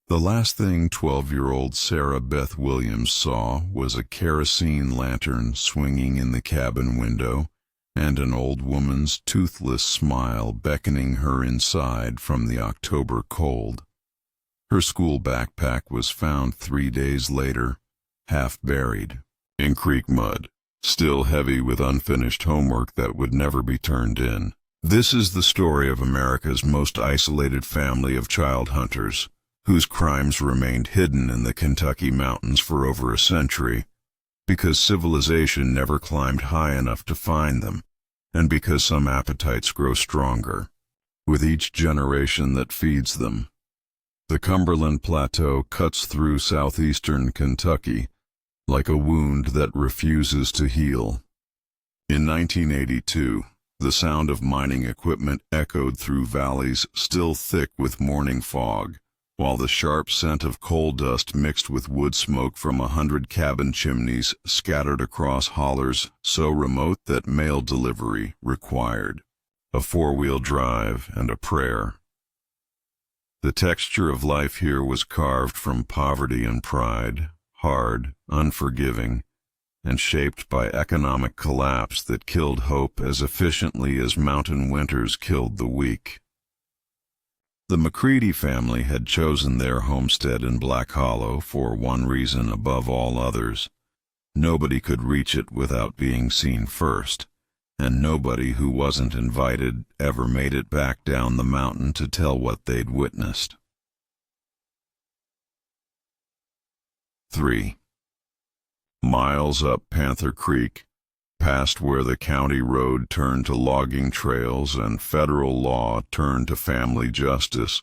The last thing 12-year-old Sarah Beth Williams saw was a kerosene lantern swinging in the cabin window and an old woman's toothless smile beckoning her inside from the October cold. Her school backpack was found 3 days later, half buried in creek mud, still heavy with unfinished homework that would never be turned in. This is the story of America's most isolated family of child hunters, whose crimes remained hidden in the Kentucky mountains for over a century, because civilization never climbed high enough to find them, and because some appetites grow stronger with each generation that feeds them. The Cumberland Plateau cuts through southeastern Kentucky like a wound that refuses to heal. In 1982, the sound of mining equipment echoed through valleys still thick with morning fog, while the sharp scent of coal dust mixed with wood smoke from 100 cabin chimneys scattered across hollers so remote that mail delivery required a four-wheel drive and a prayer. The texture of life here was carved from poverty and pride, hard, unforgiving, and shaped by economic collapse that killed hope as efficiently as mountain winters killed the weak. The McCready family had chosen their homestead in Black Hollow for one reason above all others. Nobody could reach it without being seen first, and nobody who wasn't invited ever made it back down the mountain to tell what they'd witnessed. 3. Miles up Panther Creek, past where the county road turned to logging trails and federal law turned to family justice,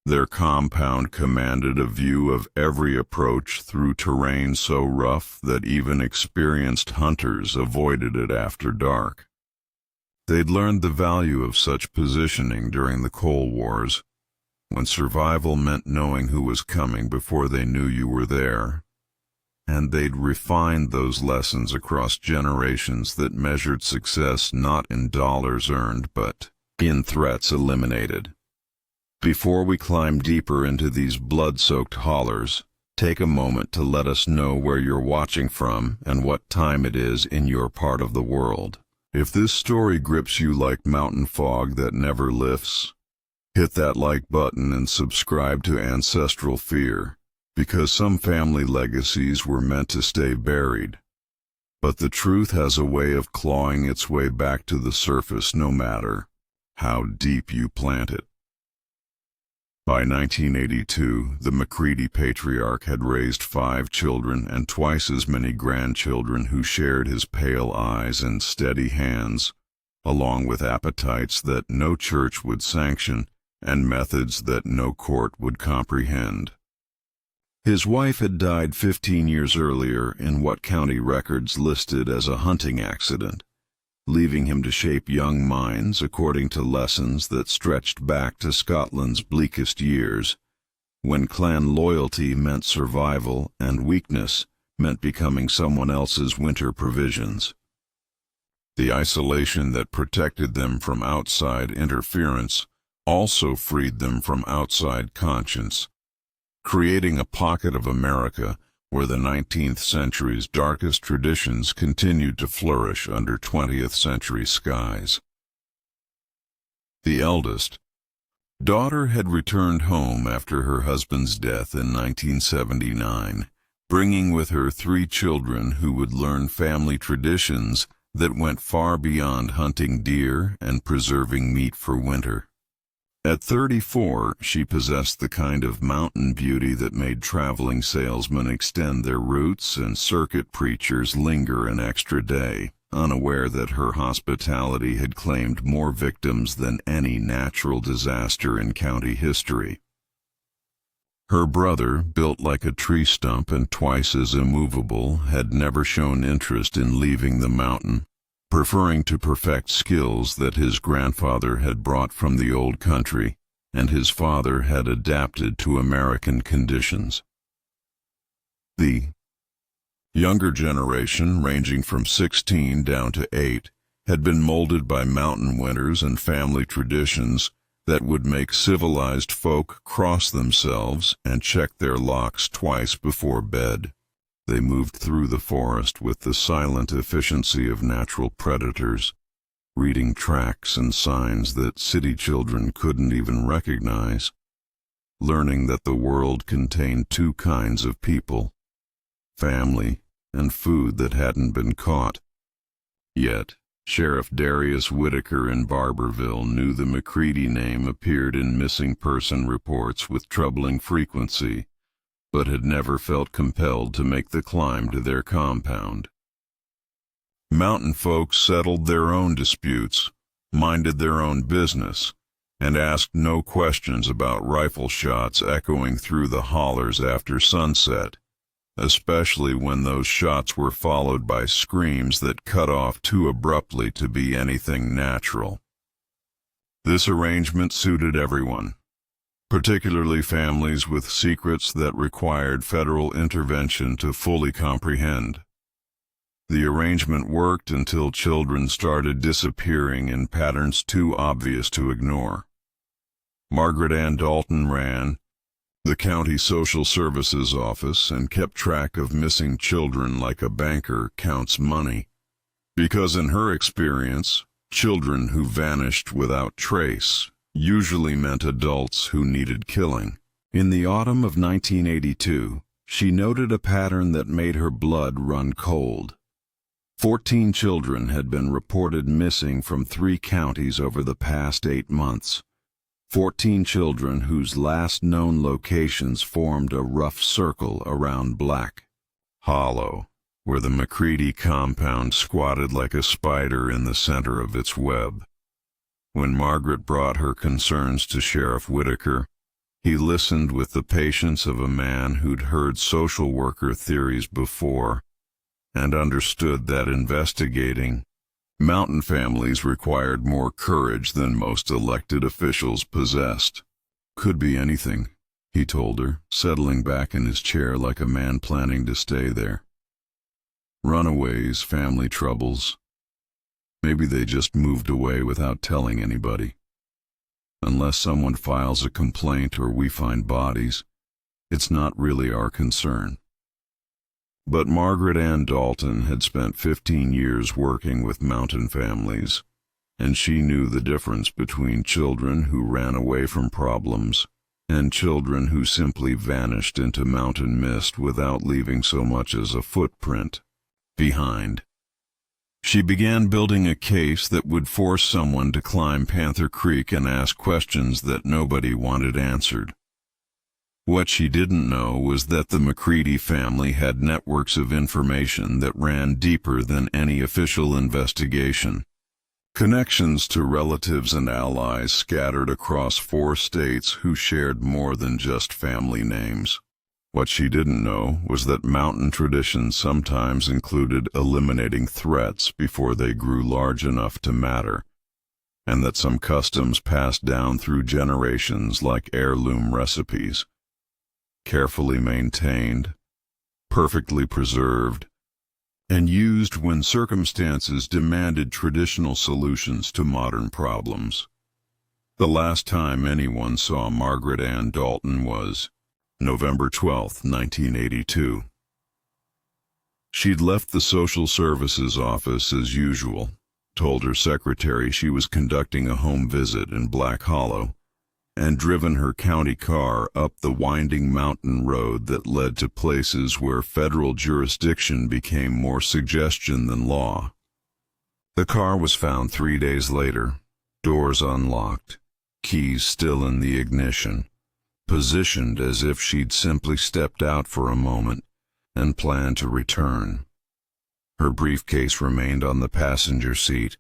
their compound commanded a view of every approach through terrain so rough that even experienced hunters avoided it after dark. They'd learned the value of such positioning during the Coal Wars, when survival meant knowing who was coming before they knew you were there. And they'd refined those lessons across generations that measured success not in dollars earned but in threats eliminated. Before we climb deeper into these blood-soaked hollers, take a moment to let us know where you're watching from and what time it is in your part of the world. If this story grips you like mountain fog that never lifts, hit that like button and subscribe to Ancestral Fear, because some family legacies were meant to stay buried. But the truth has a way of clawing its way back to the surface no matter how deep you plant it. By 1982, the McCready patriarch had raised 5 children and twice as many grandchildren who shared his pale eyes and steady hands, along with appetites that no church would sanction and methods that no court would comprehend. His wife had died 15 years earlier in what county records listed as a hunting accident, leaving him to shape young minds according to lessons that stretched back to Scotland's bleakest years, when clan loyalty meant survival and weakness meant becoming someone else's winter provisions. The isolation that protected them from outside interference also freed them from outside conscience, creating a pocket of America where the 19th century's darkest traditions continued to flourish under 20th century skies. The eldest daughter had returned home after her husband's death in 1979, bringing with her 3 children who would learn family traditions that went far beyond hunting deer and preserving meat for winter. At 34, she possessed the kind of mountain beauty that made traveling salesmen extend their routes and circuit preachers linger an extra day, unaware that her hospitality had claimed more victims than any natural disaster in county history. Her brother, built like a tree stump and twice as immovable, had never shown interest in leaving the mountain, preferring to perfect skills that his grandfather had brought from the old country and his father had adapted to American conditions. The younger generation, ranging from 16 down to 8, had been molded by mountain winters and family traditions that would make civilized folk cross themselves and check their locks twice before bed. They moved through the forest with the silent efficiency of natural predators, reading tracks and signs that city children couldn't even recognize, learning that the world contained two kinds of people, family and food that hadn't been caught. Yet, Sheriff Darius Whitaker in Barberville knew the McCready name appeared in missing person reports with troubling frequency, but had never felt compelled to make the climb to their compound. Mountain folks settled their own disputes, minded their own business, and asked no questions about rifle shots echoing through the hollers after sunset, especially when those shots were followed by screams that cut off too abruptly to be anything natural. This arrangement suited everyone, particularly families with secrets that required federal intervention to fully comprehend. The arrangement worked until children started disappearing in patterns too obvious to ignore. Margaret Ann Dalton ran the county social services office and kept track of missing children like a banker counts money, because in her experience, children who vanished without trace usually meant adults who needed killing. In the autumn of 1982, she noted a pattern that made her blood run cold. 14 children had been reported missing from 3 counties over the past 8 months. 14 children whose last known locations formed a rough circle around Black Hollow, where the McCready compound squatted like a spider in the center of its web. When Margaret brought her concerns to Sheriff Whitaker, he listened with the patience of a man who'd heard social worker theories before and understood that investigating mountain families required more courage than most elected officials possessed. "Could be anything," he told her, settling back in his chair like a man planning to stay there. "Runaways, family troubles. Maybe they just moved away without telling anybody. Unless someone files a complaint or we find bodies, it's not really our concern." But Margaret Ann Dalton had spent 15 years working with mountain families, and she knew the difference between children who ran away from problems and children who simply vanished into mountain mist without leaving so much as a footprint behind. She began building a case that would force someone to climb Panther Creek and ask questions that nobody wanted answered. What she didn't know was that the McCready family had networks of information that ran deeper than any official investigation. Connections to relatives and allies scattered across 4 states who shared more than just family names. What she didn't know was that mountain traditions sometimes included eliminating threats before they grew large enough to matter, and that some customs passed down through generations like heirloom recipes. Carefully maintained, perfectly preserved, and used when circumstances demanded traditional solutions to modern problems. The last time anyone saw Margaret Ann Dalton was November 12, 1982. She'd left the social services office as usual, told her secretary she was conducting a home visit in Black Hollow, and driven her county car up the winding mountain road that led to places where federal jurisdiction became more suggestion than law. The car was found 3 days later, doors unlocked, keys still in the ignition, positioned as if she'd simply stepped out for a moment and planned to return. Her briefcase remained on the passenger seat,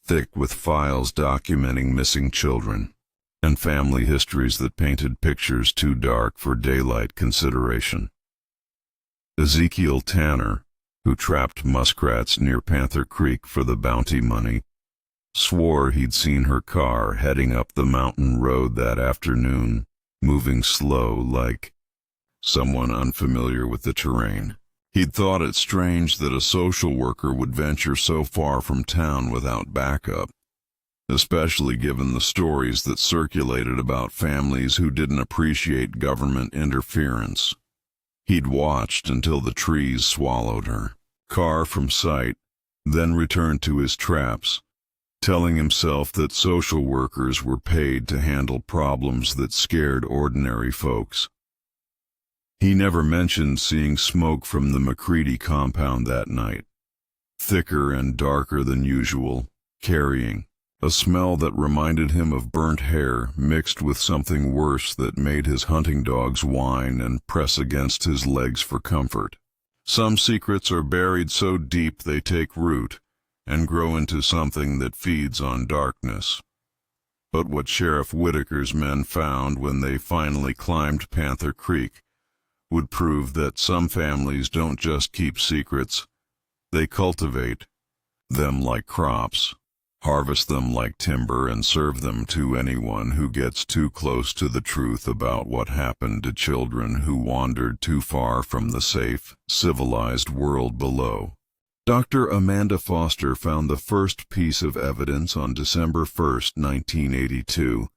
thick with files documenting missing children and family histories that painted pictures too dark for daylight consideration. Ezekiel Tanner, who trapped muskrats near Panther Creek for the bounty money, swore he'd seen her car heading up the mountain road that afternoon, moving slow like someone unfamiliar with the terrain. He'd thought it strange that a social worker would venture so far from town without backup, especially given the stories that circulated about families who didn't appreciate government interference. He'd watched until the trees swallowed her car from sight, then returned to his traps, telling himself that social workers were paid to handle problems that scared ordinary folks. He never mentioned seeing smoke from the McCready compound that night, thicker and darker than usual, carrying a smell that reminded him of burnt hair mixed with something worse that made his hunting dogs whine and press against his legs for comfort. Some secrets are buried so deep they take root and grow into something that feeds on darkness. But what Sheriff Whitaker's men found when they finally climbed Panther Creek would prove that some families don't just keep secrets, they cultivate them like crops, harvest them like timber, and serve them to anyone who gets too close to the truth about what happened to children who wandered too far from the safe, civilized world below. Dr. Amanda Foster found the first piece of evidence on December 1, 1982,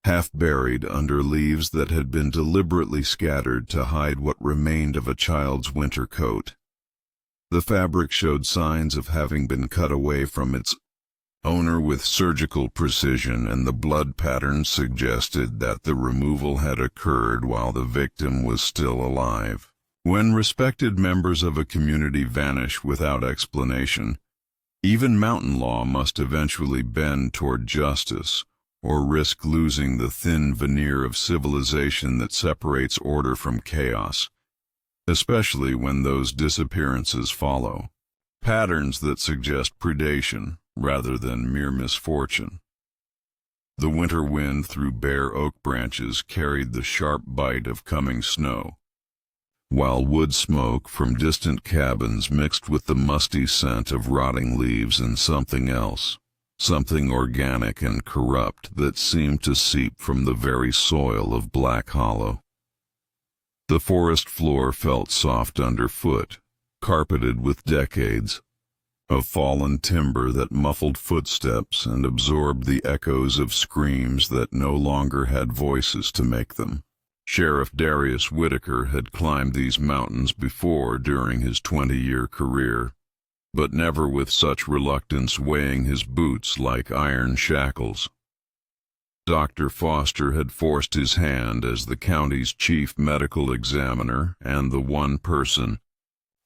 half buried under leaves that had been deliberately scattered to hide what remained of a child's winter coat. The fabric showed signs of having been cut away from its owner with surgical precision, and the blood pattern suggested that the removal had occurred while the victim was still alive. When respected members of a community vanish without explanation, even mountain law must eventually bend toward justice, or risk losing the thin veneer of civilization that separates order from chaos, especially when those disappearances follow patterns that suggest predation rather than mere misfortune. The winter wind through bare oak branches carried the sharp bite of coming snow, while wood smoke from distant cabins mixed with the musty scent of rotting leaves and something else, something organic and corrupt that seemed to seep from the very soil of Black Hollow. The forest floor felt soft underfoot, carpeted with decades of fallen timber that muffled footsteps and absorbed the echoes of screams that no longer had voices to make them. Sheriff Darius Whitaker had climbed these mountains before during his 20-year career, but never with such reluctance weighing his boots like iron shackles. Dr. Foster had forced his hand as the county's chief medical examiner and the one person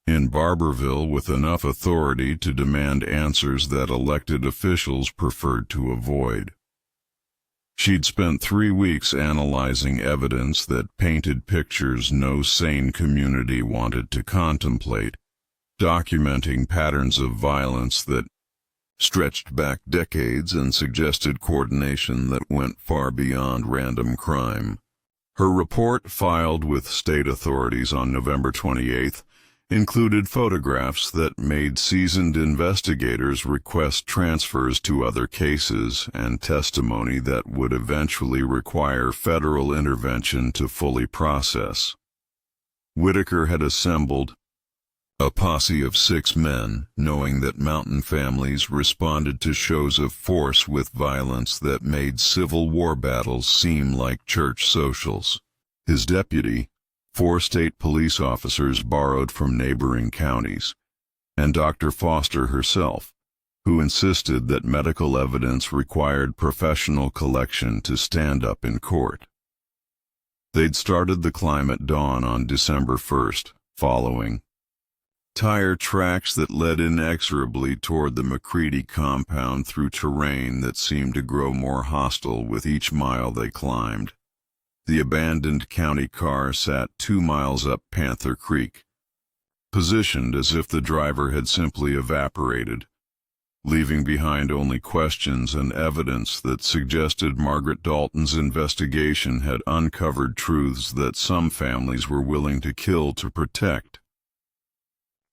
in Barberville with enough authority to demand answers that elected officials preferred to avoid. She'd spent 3 weeks analyzing evidence that painted pictures no sane community wanted to contemplate, documenting patterns of violence that stretched back decades and suggested coordination that went far beyond random crime. Her report, filed with state authorities on November 28th, included photographs that made seasoned investigators request transfers to other cases and testimony that would eventually require federal intervention to fully process. Whitaker had assembled a posse of 6 men, knowing that mountain families responded to shows of force with violence that made Civil War battles seem like church socials. His deputy, 4 state police officers borrowed from neighboring counties, and Dr. Foster herself, who insisted that medical evidence required professional collection to stand up in court. They'd started the climb at dawn on December 1st, following tire tracks that led inexorably toward the McCready compound through terrain that seemed to grow more hostile with each mile they climbed. The abandoned county car sat 2 miles up Panther Creek, positioned as if the driver had simply evaporated, leaving behind only questions and evidence that suggested Margaret Dalton's investigation had uncovered truths that some families were willing to kill to protect.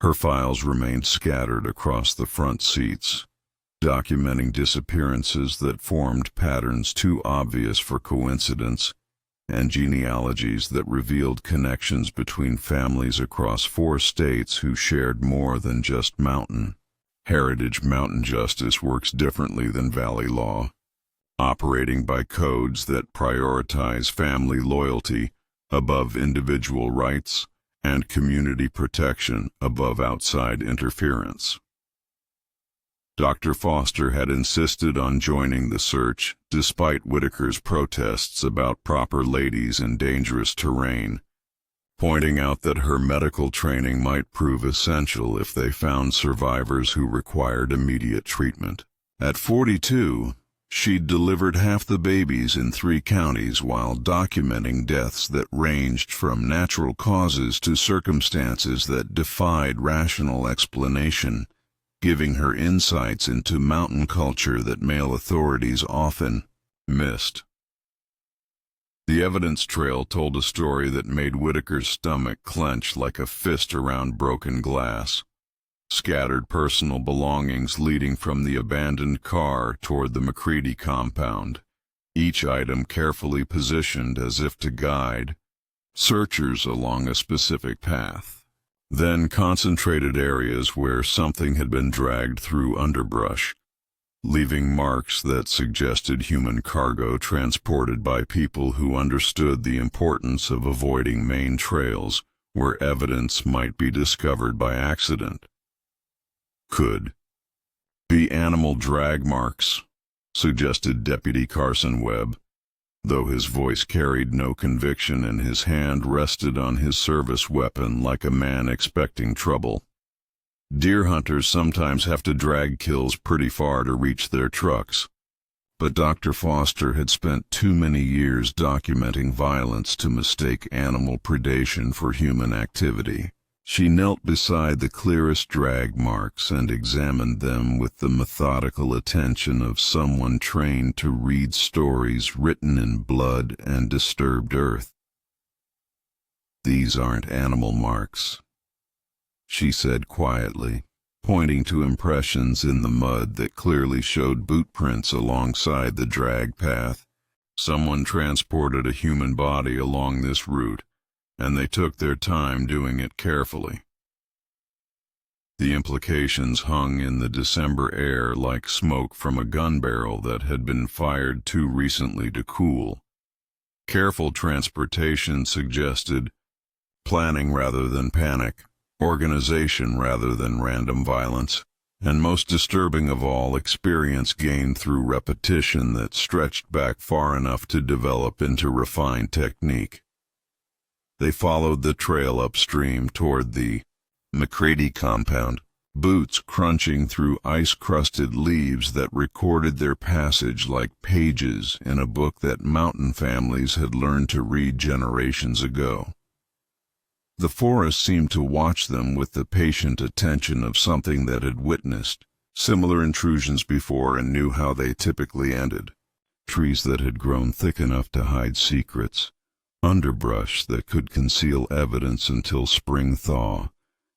Her files remained scattered across the front seats, documenting disappearances that formed patterns too obvious for coincidence, and genealogies that revealed connections between families across 4 states who shared more than just mountain Heritage mountain justice works differently than valley law, operating by codes that prioritize family loyalty above individual rights and community protection above outside interference. Dr. Foster had insisted on joining the search despite Whitaker's protests about proper ladies in dangerous terrain, pointing out that her medical training might prove essential if they found survivors who required immediate treatment. At 42, she'd delivered half the babies in 3 counties while documenting deaths that ranged from natural causes to circumstances that defied rational explanation, giving her insights into mountain culture that male authorities often missed. The evidence trail told a story that made Whitaker's stomach clench like a fist around broken glass. Scattered personal belongings leading from the abandoned car toward the McCready compound, each item carefully positioned as if to guide searchers along a specific path. Then concentrated areas where something had been dragged through underbrush, leaving marks that suggested human cargo transported by people who understood the importance of avoiding main trails where evidence might be discovered by accident. Could be animal drag marks, suggested Deputy Carson Webb, though his voice carried no conviction and his hand rested on his service weapon like a man expecting trouble. Deer hunters sometimes have to drag kills pretty far to reach their trucks, but Dr. Foster had spent too many years documenting violence to mistake animal predation for human activity. She knelt beside the clearest drag marks and examined them with the methodical attention of someone trained to read stories written in blood and disturbed earth. "These aren't animal marks," she said quietly, pointing to impressions in the mud that clearly showed boot prints alongside the drag path. "Someone transported a human body along this route, and they took their time doing it carefully." The implications hung in the December air like smoke from a gun barrel that had been fired too recently to cool. Careful transportation suggested planning rather than panic, organization rather than random violence, and most disturbing of all, experience gained through repetition that stretched back far enough to develop into refined technique. They followed the trail upstream toward the McCready compound, boots crunching through ice-crusted leaves that recorded their passage like pages in a book that mountain families had learned to read generations ago. The forest seemed to watch them with the patient attention of something that had witnessed similar intrusions before and knew how they typically ended. Trees that had grown thick enough to hide secrets, underbrush that could conceal evidence until spring thaw,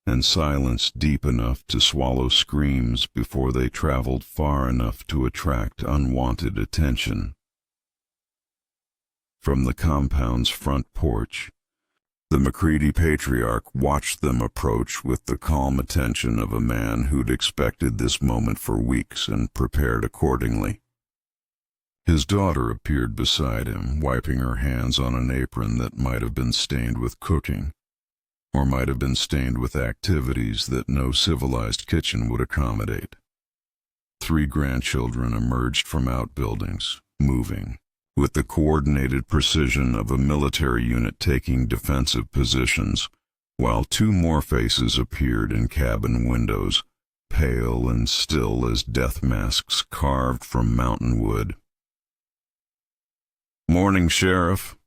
and silence deep enough to swallow screams before they traveled far enough to attract unwanted attention. From the compound's front porch, the McCready patriarch watched them approach with the calm attention of a man who'd expected this moment for weeks and prepared accordingly. His daughter appeared beside him, wiping her hands on an apron that might have been stained with cooking, or might have been stained with activities that no civilized kitchen would accommodate. 3 grandchildren emerged from outbuildings, moving, with the coordinated precision of a military unit taking defensive positions, while 2 more faces appeared in cabin windows, pale and still as death masks carved from mountain wood. "Morning, Sheriff,"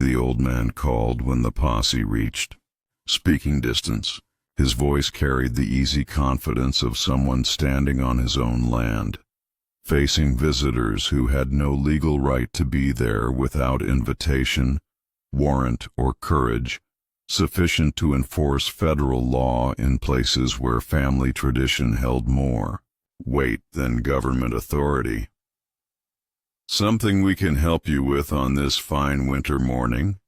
the old man called when the posse reached speaking distance. His voice carried the easy confidence of someone standing on his own land, facing visitors who had no legal right to be there without invitation, warrant, or courage sufficient to enforce federal law in places where family tradition held more weight than government authority. "Something we can help you with on this fine winter morning?"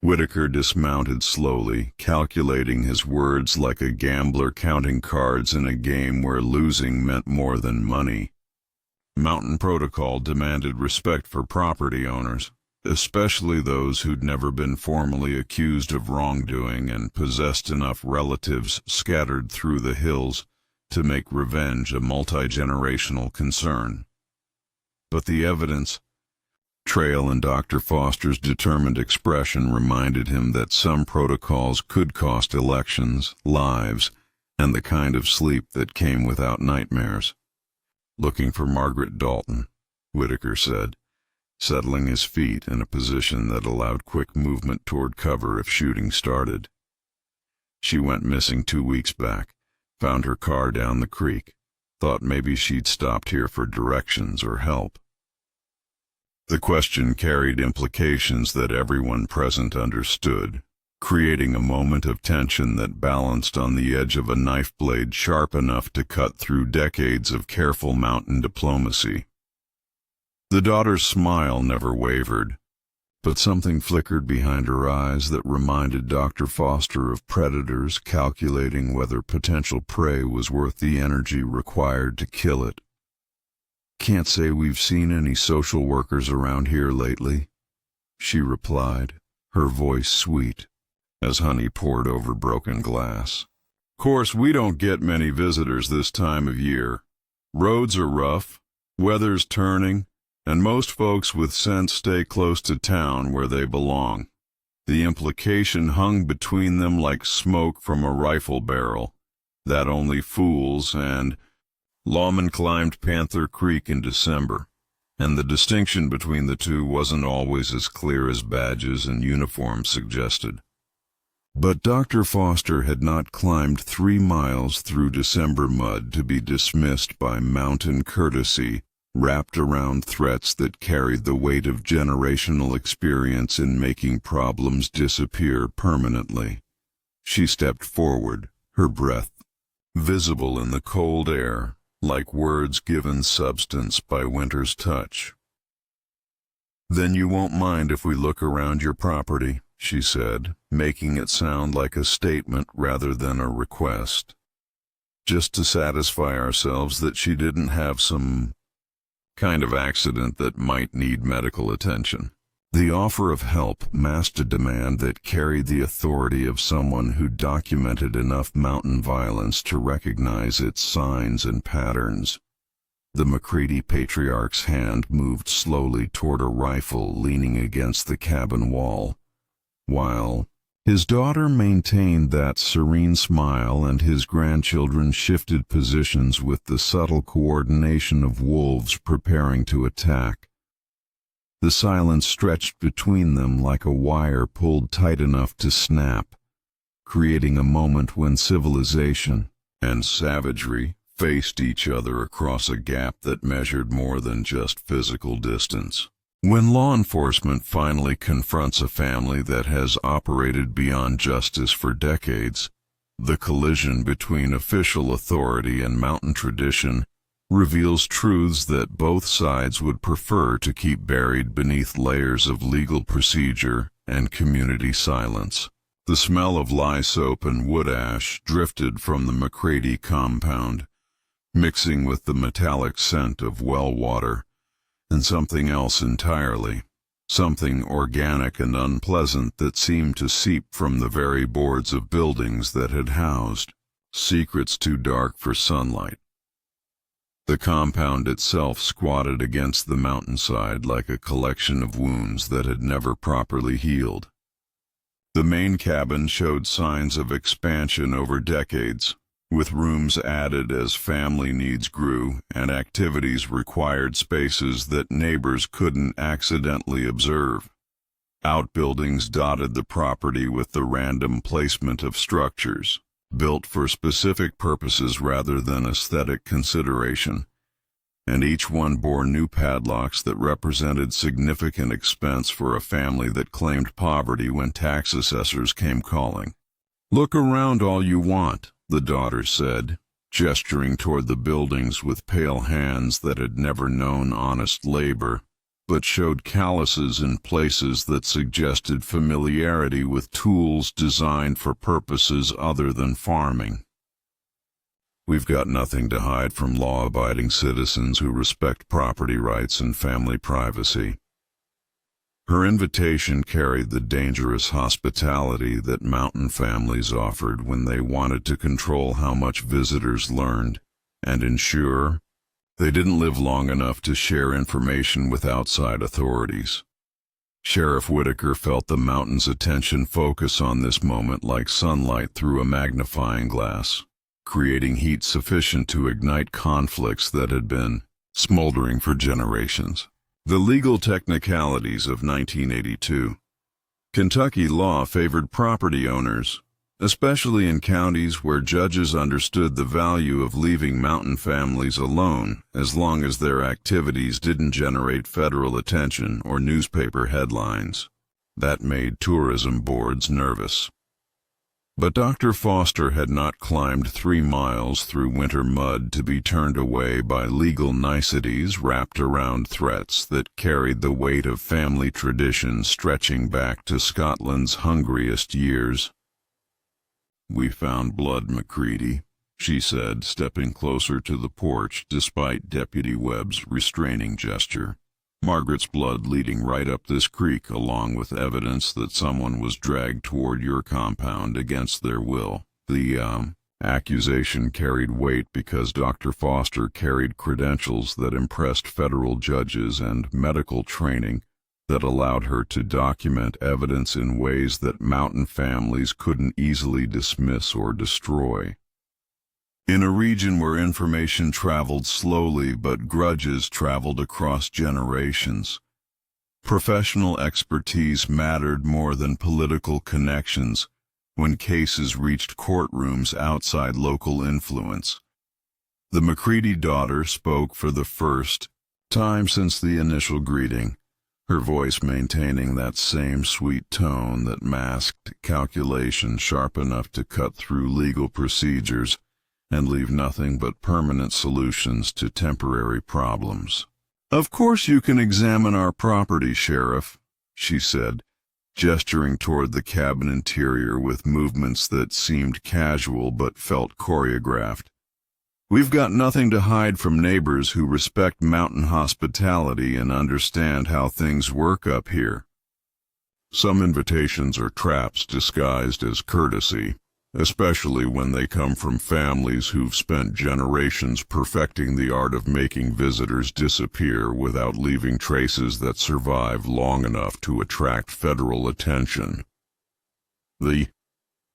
Whitaker dismounted slowly, calculating his words like a gambler counting cards in a game where losing meant more than money. Mountain protocol demanded respect for property owners, especially those who'd never been formally accused of wrongdoing and possessed enough relatives scattered through the hills to make revenge a multi-generational concern. But the evidence, Trail and Dr. Foster's determined expression reminded him that some protocols could cost elections, lives, and the kind of sleep that came without nightmares. "Looking for Margaret Dalton," Whitaker said, settling his feet in a position that allowed quick movement toward cover if shooting started. "She went missing 2 weeks back, found her car down the creek, thought maybe she'd stopped here for directions or help." The question carried implications that everyone present understood, creating a moment of tension that balanced on the edge of a knife blade sharp enough to cut through decades of careful mountain diplomacy. The daughter's smile never wavered, but something flickered behind her eyes that reminded Dr. Foster of predators calculating whether potential prey was worth the energy required to kill it. "Can't say we've seen any social workers around here lately," she replied, her voice sweet, as honey poured over broken glass. "Course, we don't get many visitors this time of year. Roads are rough, weather's turning, and most folks with sense stay close to town where they belong." The implication hung between them like smoke from a rifle barrel, that only fools and lawmen climbed Panther Creek in December, and the distinction between the two wasn't always as clear as badges and uniforms suggested. But Dr. Foster had not climbed 3 miles through December mud to be dismissed by mountain courtesy wrapped around threats that carried the weight of generational experience in making problems disappear permanently. She stepped forward, her breath visible in the cold air, like words given substance by winter's touch. "Then you won't mind if we look around your property," she said, making it sound like a statement rather than a request. Just to satisfy ourselves that she didn't have some kind of accident that might need medical attention. The offer of help masked a demand that carried the authority of someone who documented enough mountain violence to recognize its signs and patterns. The McCready patriarch's hand moved slowly toward a rifle leaning against the cabin wall, while his daughter maintained that serene smile and his grandchildren shifted positions with the subtle coordination of wolves preparing to attack. The silence stretched between them like a wire pulled tight enough to snap, creating a moment when civilization and savagery faced each other across a gap that measured more than just physical distance. When law enforcement finally confronts a family that has operated beyond justice for decades, the collision between official authority and mountain tradition reveals truths that both sides would prefer to keep buried beneath layers of legal procedure and community silence. The smell of lye soap and wood ash drifted from the McCready compound, mixing with the metallic scent of well water, and something else entirely, something organic and unpleasant that seemed to seep from the very boards of buildings that had housed secrets too dark for sunlight. The compound itself squatted against the mountainside like a collection of wounds that had never properly healed. The main cabin showed signs of expansion over decades, with rooms added as family needs grew and activities required spaces that neighbors couldn't accidentally observe. Outbuildings dotted the property with the random placement of structures, built for specific purposes rather than aesthetic consideration, and each one bore new padlocks that represented significant expense for a family that claimed poverty when tax assessors came calling. "Look around all you want," the daughter said, gesturing toward the buildings with pale hands that had never known honest labor. but showed calluses in places that suggested familiarity with tools designed for purposes other than farming. We've got nothing to hide from law-abiding citizens who respect property rights and family privacy. Her invitation carried the dangerous hospitality that mountain families offered when they wanted to control how much visitors learned and ensure they didn't live long enough to share information with outside authorities. Sheriff Whitaker felt the mountain's attention focus on this moment like sunlight through a magnifying glass, creating heat sufficient to ignite conflicts that had been smoldering for generations. The legal technicalities of 1982. Kentucky law favored property owners, especially in counties where judges understood the value of leaving mountain families alone as long as their activities didn't generate federal attention or newspaper headlines. That made tourism boards nervous. But Dr. Foster had not climbed 3 miles through winter mud to be turned away by legal niceties wrapped around threats that carried the weight of family tradition stretching back to Scotland's hungriest years. "We found blood, Macready," she said, stepping closer to the porch despite Deputy Webb's restraining gesture. "Margaret's blood leading right up this creek, along with evidence that someone was dragged toward your compound against their will." The accusation carried weight because Dr. Foster carried credentials that impressed federal judges and medical training that allowed her to document evidence in ways that mountain families couldn't easily dismiss or destroy. In a region where information traveled slowly but grudges traveled across generations, professional expertise mattered more than political connections when cases reached courtrooms outside local influence. The Macready daughter spoke for the first time since the initial greeting, her voice maintaining that same sweet tone that masked calculation sharp enough to cut through legal procedures and leave nothing but permanent solutions to temporary problems. "Of course you can examine our property, Sheriff," she said, gesturing toward the cabin interior with movements that seemed casual but felt choreographed. "We've got nothing to hide from neighbors who respect mountain hospitality and understand how things work up here. Some invitations are traps disguised as courtesy, especially when they come from families who've spent generations perfecting the art of making visitors disappear without leaving traces that survive long enough to attract federal attention." The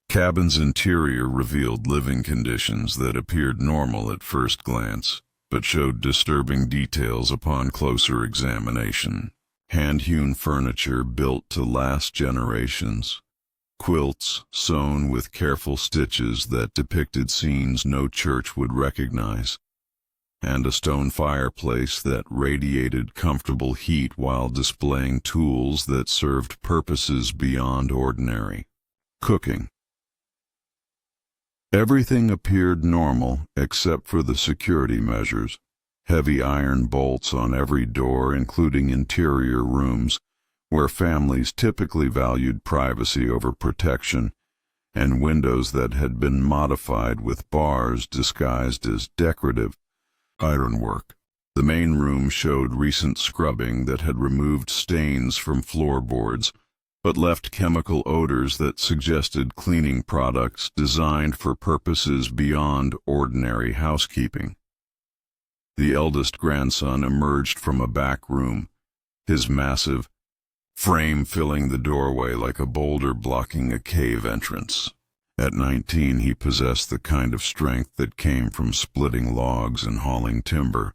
cabin's interior revealed living conditions that appeared normal at first glance, but showed disturbing details upon closer examination. Hand-hewn furniture built to last generations, quilts sewn with careful stitches that depicted scenes no church would recognize, and a stone fireplace that radiated comfortable heat while displaying tools that served purposes beyond ordinary. Cooking. Everything appeared normal except for the security measures. Heavy iron bolts on every door, including interior rooms, where families typically valued privacy over protection, and windows that had been modified with bars disguised as decorative ironwork. The main room showed recent scrubbing that had removed stains from floorboards, but left chemical odors that suggested cleaning products designed for purposes beyond ordinary housekeeping. The eldest grandson emerged from a back room, his massive frame filling the doorway like a boulder blocking a cave entrance. At 19, he possessed the kind of strength that came from splitting logs and hauling timber,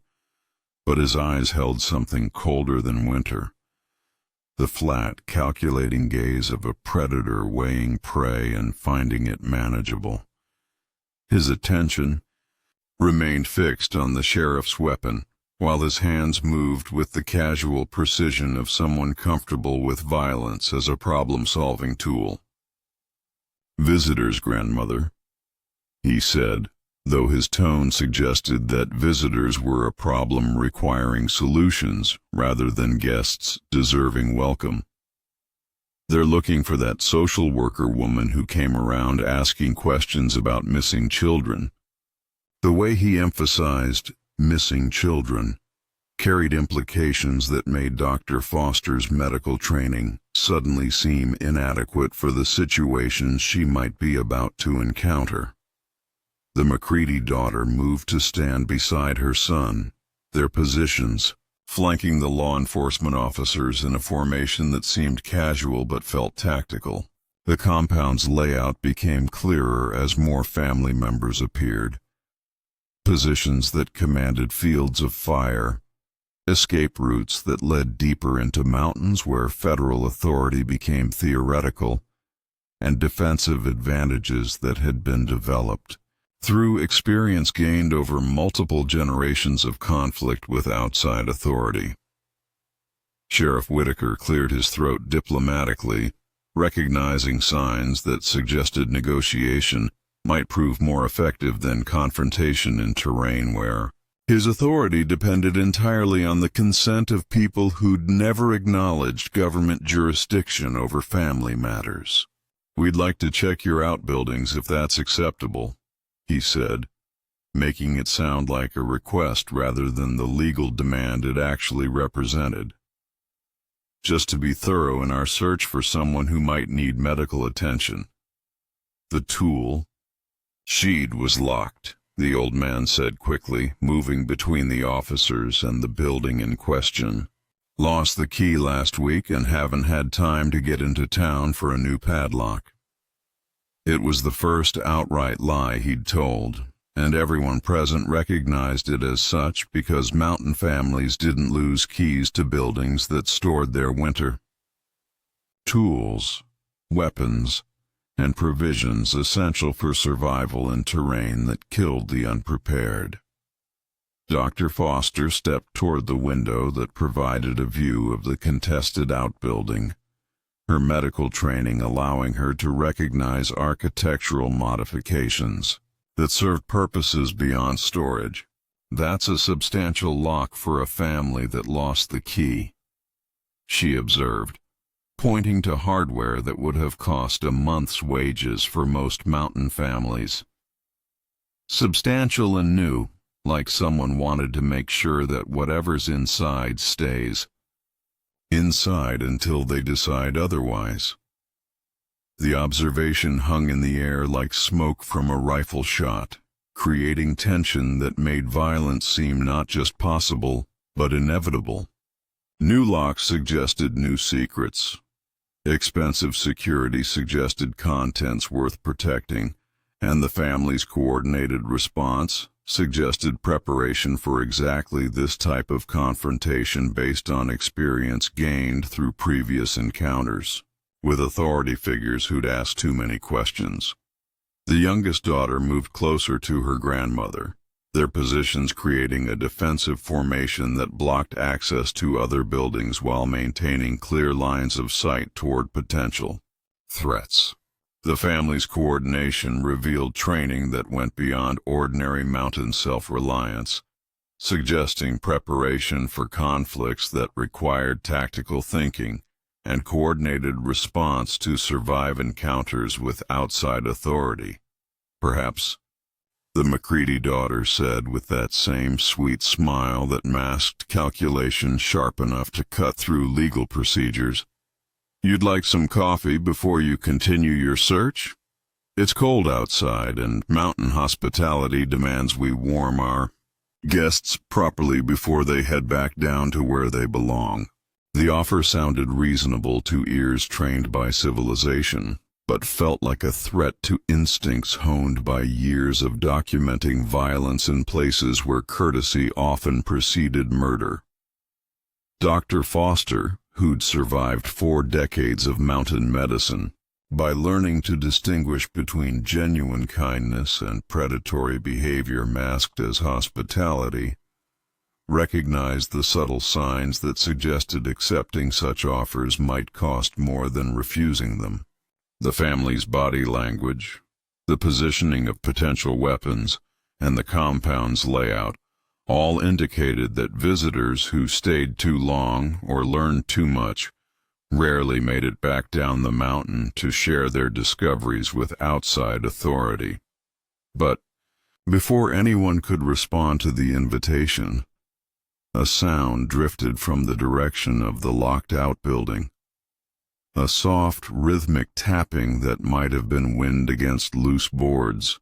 but his eyes held something colder than winter. The flat, calculating gaze of a predator weighing prey and finding it manageable. His attention remained fixed on the sheriff's weapon, while his hands moved with the casual precision of someone comfortable with violence as a problem-solving tool. "Visitor's grandmother," he said, though his tone suggested that visitors were a problem requiring solutions rather than guests deserving welcome. They're looking for that social worker woman who came around asking questions about missing children. The way he emphasized missing children carried implications that made Dr. Foster's medical training suddenly seem inadequate for the situations she might be about to encounter. The McCready daughter moved to stand beside her son, their positions flanking the law enforcement officers in a formation that seemed casual but felt tactical. The compound's layout became clearer as more family members appeared. Positions that commanded fields of fire, escape routes that led deeper into mountains where federal authority became theoretical, and defensive advantages that had been developed through experience gained over multiple generations of conflict with outside authority. Sheriff Whitaker cleared his throat diplomatically, recognizing signs that suggested negotiation might prove more effective than confrontation in terrain where his authority depended entirely on the consent of people who'd never acknowledged government jurisdiction over family matters. "We'd like to check your outbuildings if that's acceptable," he said, making it sound like a request rather than the legal demand it actually represented. "Just to be thorough in our search for someone who might need medical attention." The tool sheath was locked, the old man said quickly, moving between the officers and the building in question. "Lost the key last week and haven't had time to get into town for a new padlock." It was the first outright lie he'd told, and everyone present recognized it as such because mountain families didn't lose keys to buildings that stored their winter. Tools, weapons, and provisions essential for survival in terrain that killed the unprepared. Dr. Foster stepped toward the window that provided a view of the contested outbuilding, her medical training allowing her to recognize architectural modifications that served purposes beyond storage. "That's a substantial lock for a family that lost the key," she observed, pointing to hardware that would have cost a month's wages for most mountain families. Substantial and new, like someone wanted to make sure that whatever's inside stays inside until they decide otherwise. The observation hung in the air like smoke from a rifle shot, creating tension that made violence seem not just possible, but inevitable. New locks suggested new secrets. Expensive security suggested contents worth protecting, and the family's coordinated response suggested preparation for exactly this type of confrontation based on experience gained through previous encounters with authority figures who'd asked too many questions. The youngest daughter moved closer to her grandmother, their positions creating a defensive formation that blocked access to other buildings while maintaining clear lines of sight toward potential threats. The family's coordination revealed training that went beyond ordinary mountain self-reliance, suggesting preparation for conflicts that required tactical thinking and coordinated response to survive encounters with outside authority. "Perhaps," the McCready daughter said with that same sweet smile that masked calculation sharp enough to cut through legal procedures, "you'd like some coffee before you continue your search? It's cold outside, and mountain hospitality demands we warm our guests properly before they head back down to where they belong." The offer sounded reasonable to ears trained by civilization, but felt like a threat to instincts honed by years of documenting violence in places where courtesy often preceded murder. Dr. Foster, who'd survived 4 decades of mountain medicine, by learning to distinguish between genuine kindness and predatory behavior masked as hospitality, recognized the subtle signs that suggested accepting such offers might cost more than refusing them. The family's body language, the positioning of potential weapons, and the compound's layout all indicated that visitors who stayed too long or learned too much rarely made it back down the mountain to share their discoveries with outside authority. But before anyone could respond to the invitation, a sound drifted from the direction of the locked outbuilding. A soft, rhythmic tapping that might have been wind against loose boards,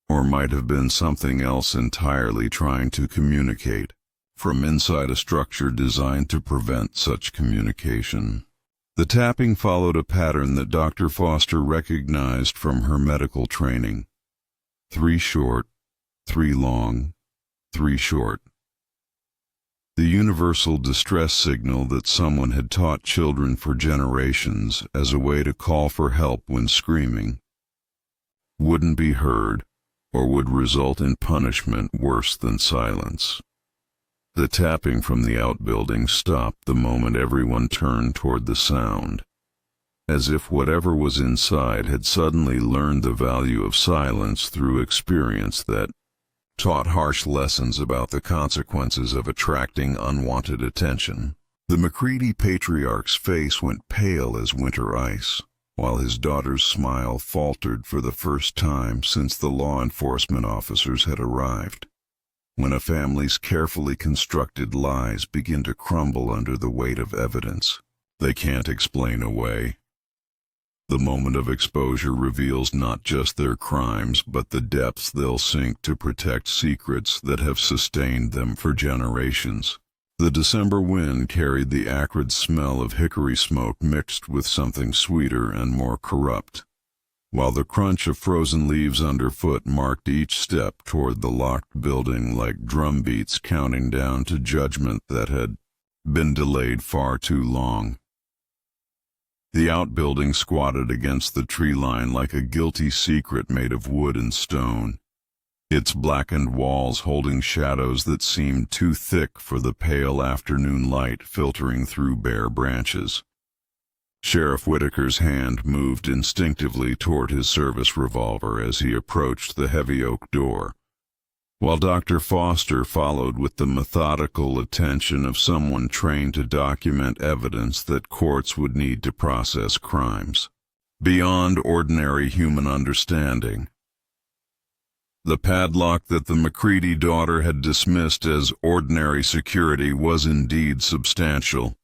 or might have been something else entirely trying to communicate from inside a structure designed to prevent such communication. The tapping followed a pattern that Dr. Foster recognized from her medical training. 3 short, 3 long, 3 short. The universal distress signal that someone had taught children for generations as a way to call for help when screaming wouldn't be heard or would result in punishment worse than silence. The tapping from the outbuilding stopped the moment everyone turned toward the sound, as if whatever was inside had suddenly learned the value of silence through experience that taught harsh lessons about the consequences of attracting unwanted attention. The McCready patriarch's face went pale as winter ice, while his daughter's smile faltered for the first time since the law enforcement officers had arrived. When a family's carefully constructed lies begin to crumble under the weight of evidence they can't explain away, the moment of exposure reveals not just their crimes, but the depths they'll sink to protect secrets that have sustained them for generations. The December wind carried the acrid smell of hickory smoke mixed with something sweeter and more corrupt, while the crunch of frozen leaves underfoot marked each step toward the locked building like drumbeats counting down to judgment that had been delayed far too long. The outbuilding squatted against the tree line like a guilty secret made of wood and stone, its blackened walls holding shadows that seemed too thick for the pale afternoon light filtering through bare branches. Sheriff Whitaker's hand moved instinctively toward his service revolver as he approached the heavy oak door, while Dr. Foster followed with the methodical attention of someone trained to document evidence that courts would need to process crimes beyond ordinary human understanding. The padlock that the McCready daughter had dismissed as ordinary security was indeed substantial,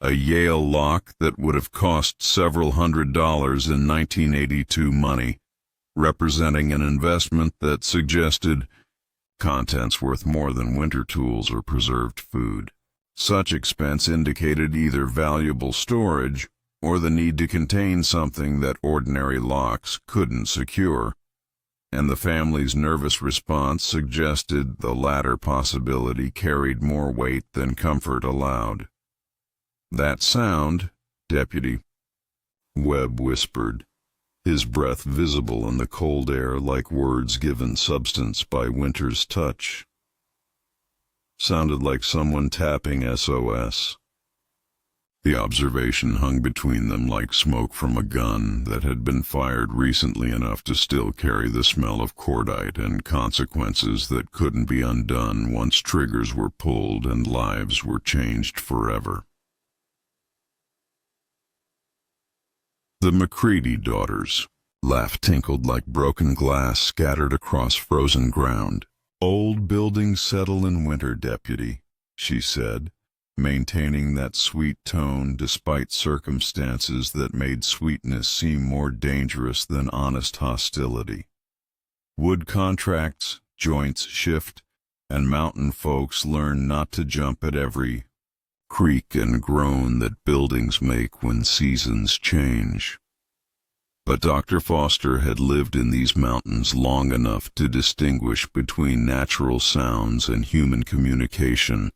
a Yale lock that would have cost several $100s in 1982 money, representing an investment that suggested contents worth more than winter tools or preserved food. Such expense indicated either valuable storage or the need to contain something that ordinary locks couldn't secure, and the family's nervous response suggested the latter possibility carried more weight than comfort allowed. "That sound, Deputy," Webb whispered, his breath visible in the cold air like words given substance by winter's touch, sounded like someone tapping SOS. The observation hung between them like smoke from a gun that had been fired recently enough to still carry the smell of cordite and consequences that couldn't be undone once triggers were pulled and lives were changed forever. The McCready daughters' laugh tinkled like broken glass scattered across frozen ground. "Old buildings settle in winter, Deputy," she said, maintaining that sweet tone despite circumstances that made sweetness seem more dangerous than honest hostility. "Wood contracts, joints shift, and mountain folks learn not to jump at every creak and groan that buildings make when seasons change." But Dr. Foster had lived in these mountains long enough to distinguish between natural sounds and human communication,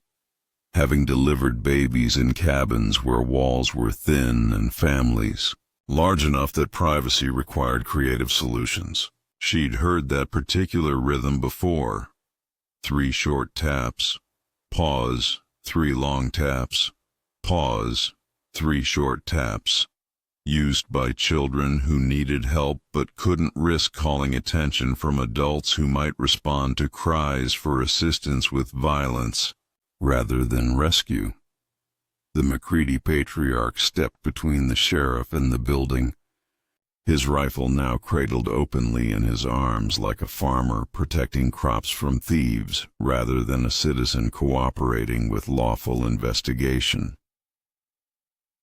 having delivered babies in cabins where walls were thin and families large enough that privacy required creative solutions. She'd heard that particular rhythm before: 3 short taps, pause, 3 long taps, pause, 3 short taps. used by children who needed help but couldn't risk calling attention from adults who might respond to cries for assistance with violence rather than rescue. The McCready patriarch stepped between the sheriff and the building, his rifle now cradled openly in his arms like a farmer protecting crops from thieves rather than a citizen cooperating with lawful investigation.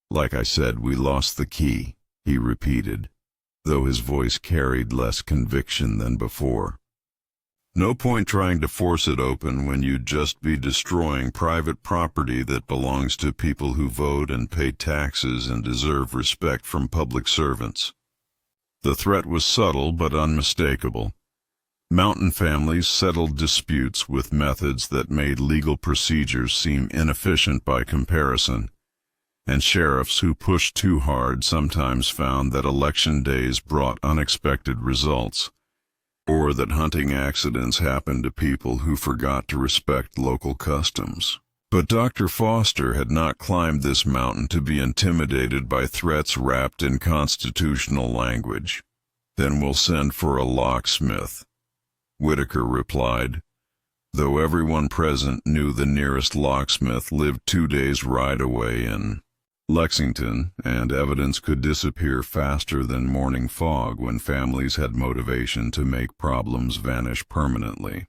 "Like I said, we lost the key," he repeated, though his voice carried less conviction than before. "No point trying to force it open when you'd just be destroying private property that belongs to people who vote and pay taxes and deserve respect from public servants." The threat was subtle but unmistakable. Mountain families settled disputes with methods that made legal procedures seem inefficient by comparison, and sheriffs who pushed too hard sometimes found that election days brought unexpected results, or that hunting accidents happened to people who forgot to respect local customs. But Dr. Foster had not climbed this mountain to be intimidated by threats wrapped in constitutional language. "Then we'll send for a locksmith," Whitaker replied, though everyone present knew the nearest locksmith lived 2 days' ride away in Lexington, and evidence could disappear faster than morning fog when families had motivation to make problems vanish permanently.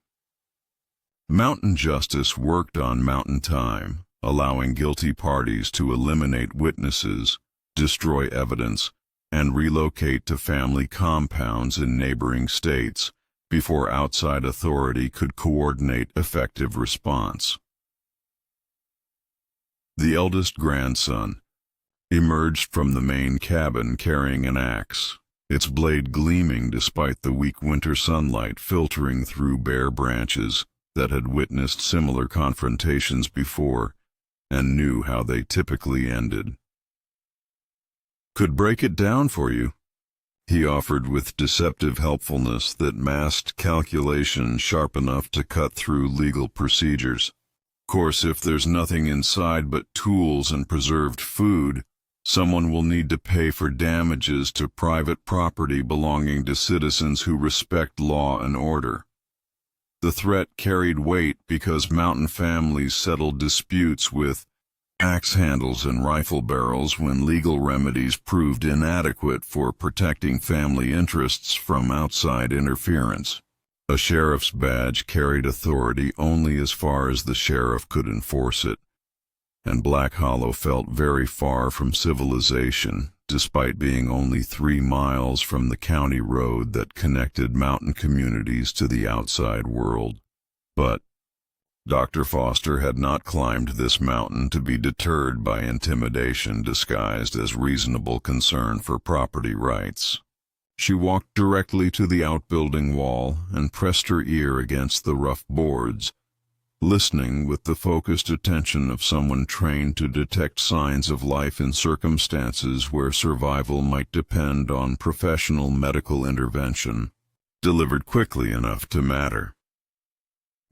Mountain justice worked on mountain time, allowing guilty parties to eliminate witnesses, destroy evidence, and relocate to family compounds in neighboring states before outside authority could coordinate effective response. The eldest grandson emerged from the main cabin carrying an axe, its blade gleaming despite the weak winter sunlight filtering through bare branches that had witnessed similar confrontations before and knew how they typically ended. "Could break it down for you," he offered with deceptive helpfulness that masked calculation sharp enough to cut through legal procedures. "Course, if there's nothing inside but tools and preserved food, someone will need to pay for damages to private property belonging to citizens who respect law and order." The threat carried weight because mountain families settled disputes with axe handles and rifle barrels when legal remedies proved inadequate for protecting family interests from outside interference. A sheriff's badge carried authority only as far as the sheriff could enforce it, and Black Hollow felt very far from civilization, despite being only 3 miles from the county road that connected mountain communities to the outside world. But Dr. Foster had not climbed this mountain to be deterred by intimidation disguised as reasonable concern for property rights. She walked directly to the outbuilding wall and pressed her ear against the rough boards, listening with the focused attention of someone trained to detect signs of life in circumstances where survival might depend on professional medical intervention, delivered quickly enough to matter.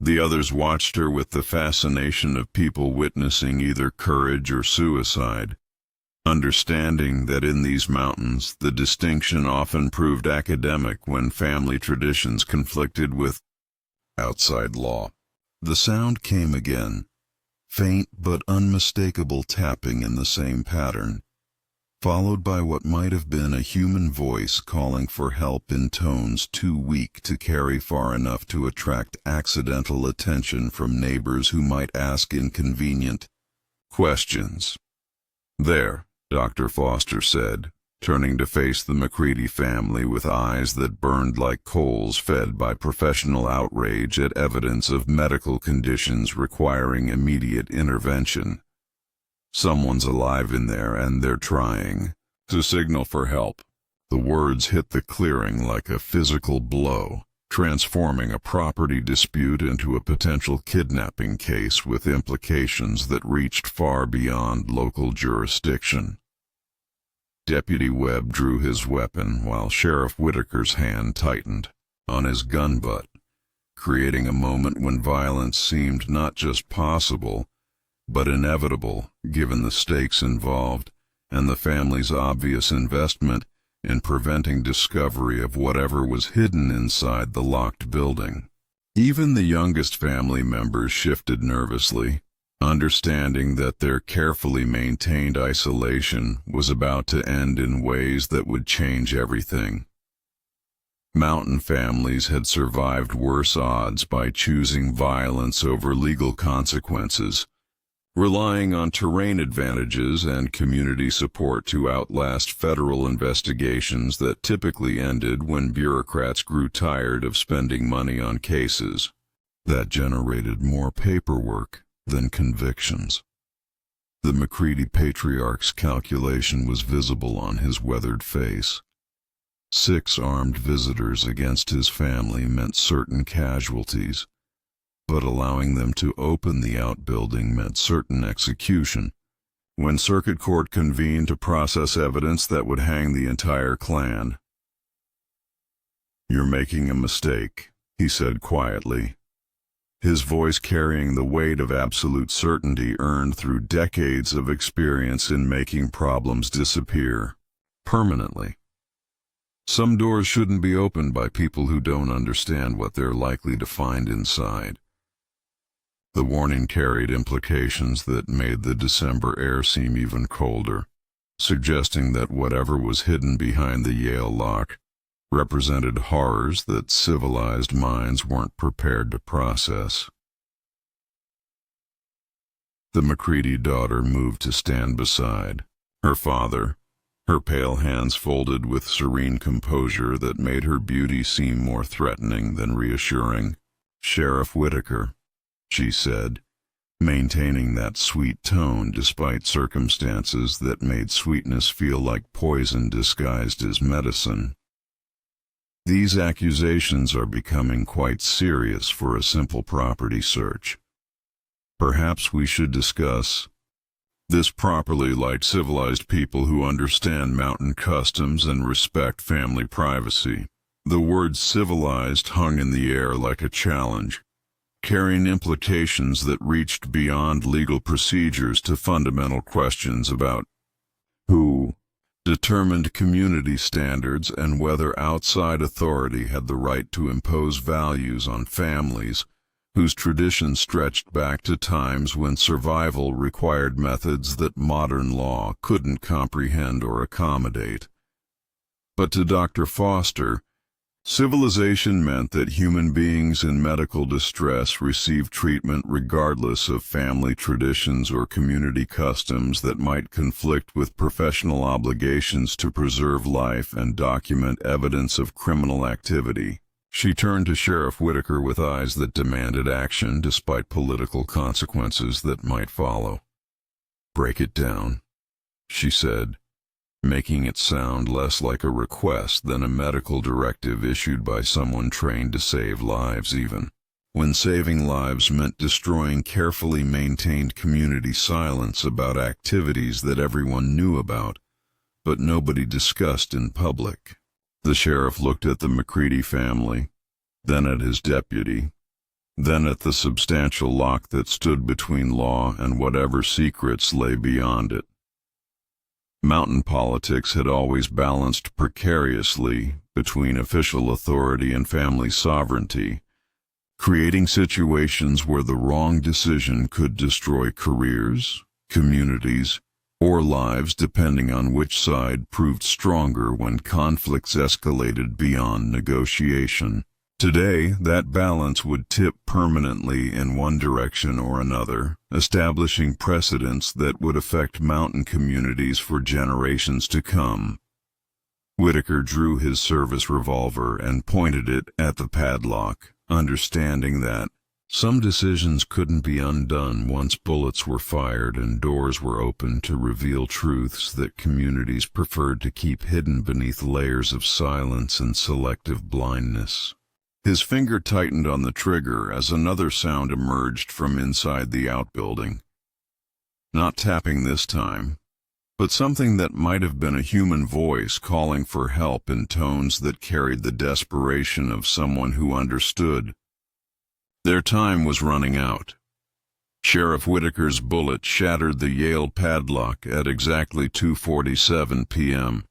The others watched her with the fascination of people witnessing either courage or suicide, understanding that in these mountains the distinction often proved academic when family traditions conflicted with outside law. The sound came again, faint but unmistakable tapping in the same pattern, followed by what might have been a human voice calling for help in tones too weak to carry far enough to attract accidental attention from neighbors who might ask inconvenient questions. "There," Dr. Foster said, turning to face the McCready family with eyes that burned like coals fed by professional outrage at evidence of medical conditions requiring immediate intervention. "Someone's alive in there and they're trying to signal for help." The words hit the clearing like a physical blow, transforming a property dispute into a potential kidnapping case with implications that reached far beyond local jurisdiction. Deputy Webb drew his weapon while Sheriff Whitaker's hand tightened on his gun butt, creating a moment when violence seemed not just possible, but inevitable given the stakes involved and the family's obvious investment in preventing discovery of whatever was hidden inside the locked building. Even the youngest family members shifted nervously, understanding that their carefully maintained isolation was about to end in ways that would change everything. Mountain families had survived worse odds by choosing violence over legal consequences, relying on terrain advantages and community support to outlast federal investigations that typically ended when bureaucrats grew tired of spending money on cases that generated more paperwork than convictions. The McCready patriarch's calculation was visible on his weathered face. 6 armed visitors against his family meant certain casualties, but allowing them to open the outbuilding meant certain execution. When circuit court convened to process evidence that would hang the entire clan. "You're making a mistake," he said quietly, his voice carrying the weight of absolute certainty earned through decades of experience in making problems disappear permanently. Some doors shouldn't be opened by people who don't understand what they're likely to find inside. The warning carried implications that made the December air seem even colder, suggesting that whatever was hidden behind the Yale lock represented horrors that civilized minds weren't prepared to process. The McCready daughter moved to stand beside her father, her pale hands folded with serene composure that made her beauty seem more threatening than reassuring. "Sheriff Whitaker," she said, maintaining that sweet tone despite circumstances that made sweetness feel like poison disguised as medicine. "These accusations are becoming quite serious for a simple property search. Perhaps we should discuss this properly like civilized people who understand mountain customs and respect family privacy." The word civilized hung in the air like a challenge, carrying implications that reached beyond legal procedures to fundamental questions about who determined community standards and whether outside authority had the right to impose values on families whose traditions stretched back to times when survival required methods that modern law couldn't comprehend or accommodate. But to Dr. Foster, civilization meant that human beings in medical distress received treatment regardless of family traditions or community customs that might conflict with professional obligations to preserve life and document evidence of criminal activity. She turned to Sheriff Whitaker with eyes that demanded action despite political consequences that might follow. "Break it down," she said, making it sound less like a request than a medical directive issued by someone trained to save lives even when saving lives meant destroying carefully maintained community silence about activities that everyone knew about, but nobody discussed in public. The sheriff looked at the McCready family, then at his deputy, then at the substantial lock that stood between law and whatever secrets lay beyond it. Mountain politics had always balanced precariously between official authority and family sovereignty, creating situations where the wrong decision could destroy careers, communities, or lives depending on which side proved stronger when conflicts escalated beyond negotiation. Today, that balance would tip permanently in one direction or another, establishing precedents that would affect mountain communities for generations to come. Whitaker drew his service revolver and pointed it at the padlock, understanding that some decisions couldn't be undone once bullets were fired and doors were opened to reveal truths that communities preferred to keep hidden beneath layers of silence and selective blindness. His finger tightened on the trigger as another sound emerged from inside the outbuilding. Not tapping this time, but something that might have been a human voice calling for help in tones that carried the desperation of someone who understood. Their time was running out. Sheriff Whitaker's bullet shattered the Yale padlock at exactly 2:47 p.m.,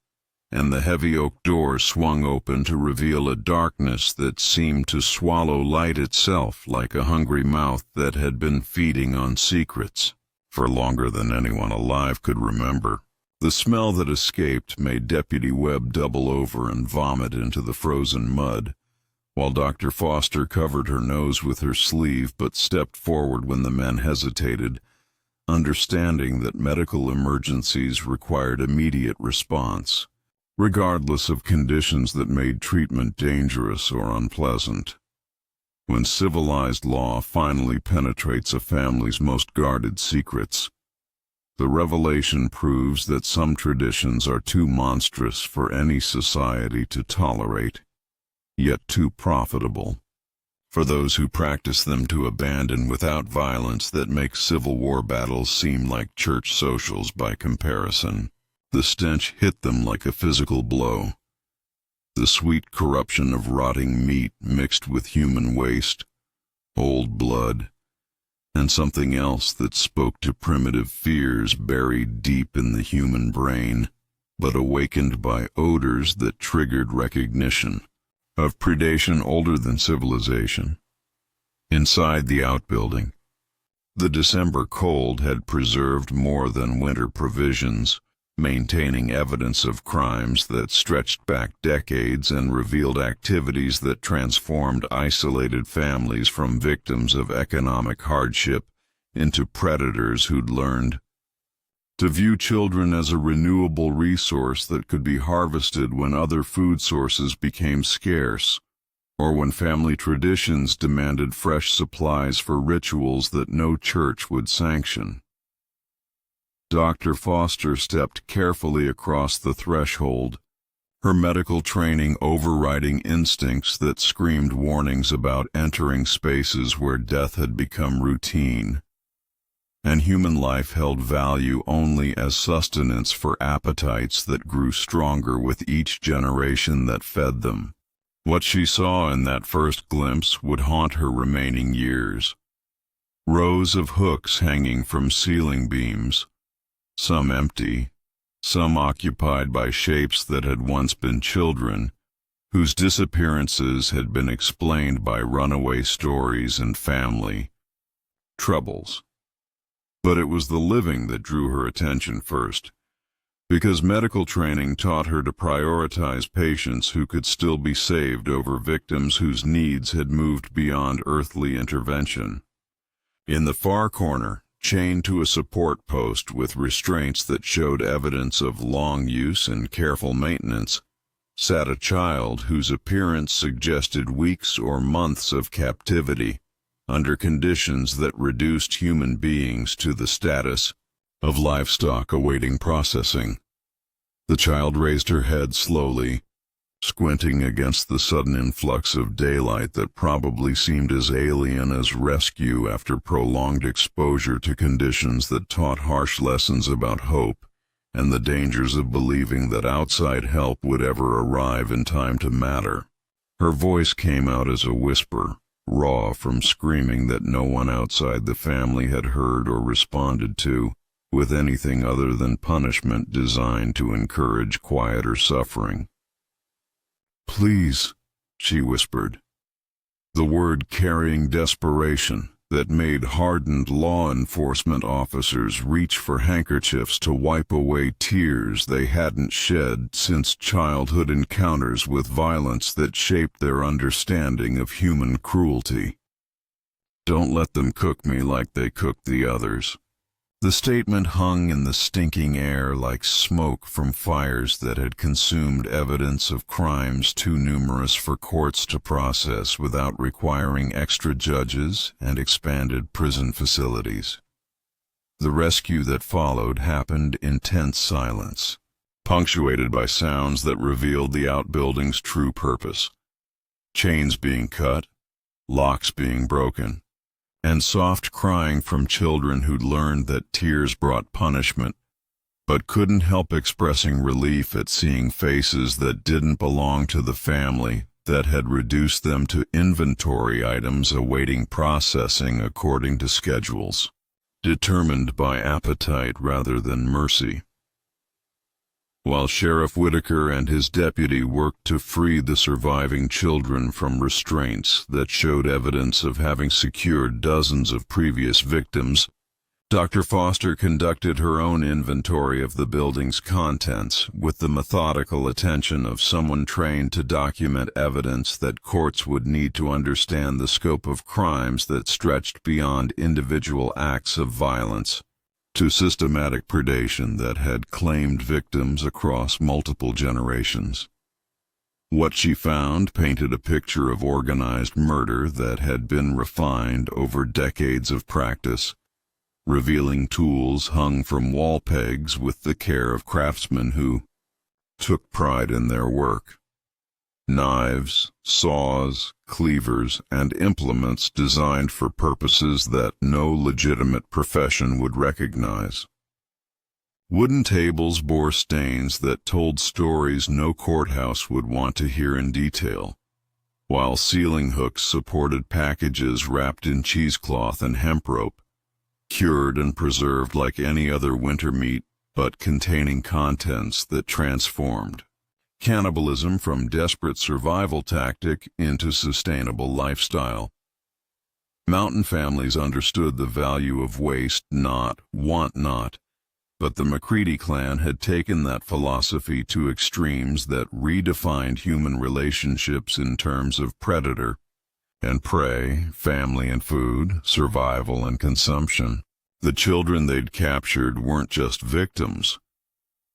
and the heavy oak door swung open to reveal a darkness that seemed to swallow light itself like a hungry mouth that had been feeding on secrets for longer than anyone alive could remember. The smell that escaped made Deputy Webb double over and vomit into the frozen mud, while Dr. Foster covered her nose with her sleeve but stepped forward when the men hesitated, understanding that medical emergencies required immediate response, regardless of conditions that made treatment dangerous or unpleasant. When civilized law finally penetrates a family's most guarded secrets, the revelation proves that some traditions are too monstrous for any society to tolerate, yet too profitable for those who practice them to abandon without violence that makes Civil War battles seem like church socials by comparison. The stench hit them like a physical blow. The sweet corruption of rotting meat mixed with human waste, old blood, and something else that spoke to primitive fears buried deep in the human brain, but awakened by odors that triggered recognition of predation older than civilization. Inside the outbuilding, the December cold had preserved more than winter provisions, maintaining evidence of crimes that stretched back decades and revealed activities that transformed isolated families from victims of economic hardship into predators who'd learned to view children as a renewable resource that could be harvested when other food sources became scarce, or when family traditions demanded fresh supplies for rituals that no church would sanction. Dr. Foster stepped carefully across the threshold, her medical training overriding instincts that screamed warnings about entering spaces where death had become routine, and human life held value only as sustenance for appetites that grew stronger with each generation that fed them. What she saw in that first glimpse would haunt her remaining years. Rows of hooks hanging from ceiling beams, some empty, some occupied by shapes that had once been children, whose disappearances had been explained by runaway stories and family troubles. But it was the living that drew her attention first, because medical training taught her to prioritize patients who could still be saved over victims whose needs had moved beyond earthly intervention. In the far corner, chained to a support post with restraints that showed evidence of long use and careful maintenance, sat a child whose appearance suggested weeks or months of captivity, under conditions that reduced human beings to the status of livestock awaiting processing. The child raised her head slowly, squinting against the sudden influx of daylight that probably seemed as alien as rescue after prolonged exposure to conditions that taught harsh lessons about hope and the dangers of believing that outside help would ever arrive in time to matter. Her voice came out as a whisper, raw from screaming that no one outside the family had heard or responded to, with anything other than punishment designed to encourage quieter suffering. "Please," she whispered, the word carrying desperation that made hardened law enforcement officers reach for handkerchiefs to wipe away tears they hadn't shed since childhood encounters with violence that shaped their understanding of human cruelty. "Don't let them cook me like they cooked the others." The statement hung in the stinking air like smoke from fires that had consumed evidence of crimes too numerous for courts to process without requiring extra judges and expanded prison facilities. The rescue that followed happened in tense silence, punctuated by sounds that revealed the outbuilding's true purpose: chains being cut, locks being broken, and soft crying from children who'd learned that tears brought punishment, but couldn't help expressing relief at seeing faces that didn't belong to the family, that had reduced them to inventory items awaiting processing according to schedules. determined by appetite rather than mercy. While Sheriff Whitaker and his deputy worked to free the surviving children from restraints that showed evidence of having secured dozens of previous victims, Dr. Foster conducted her own inventory of the building's contents with the methodical attention of someone trained to document evidence that courts would need to understand the scope of crimes that stretched beyond individual acts of violence to systematic predation that had claimed victims across multiple generations. What she found painted a picture of organized murder that had been refined over decades of practice, revealing tools hung from wall pegs with the care of craftsmen who took pride in their work. Knives, saws, cleavers, and implements designed for purposes that no legitimate profession would recognize. Wooden tables bore stains that told stories no courthouse would want to hear in detail, while ceiling hooks supported packages wrapped in cheesecloth and hemp rope, cured and preserved like any other winter meat, but containing contents that transformed cannibalism from desperate survival tactic into sustainable lifestyle. Mountain families understood the value of waste not, want not, but the McCready clan had taken that philosophy to extremes that redefined human relationships in terms of predator and prey, family and food, survival and consumption. The children they'd captured weren't just victims.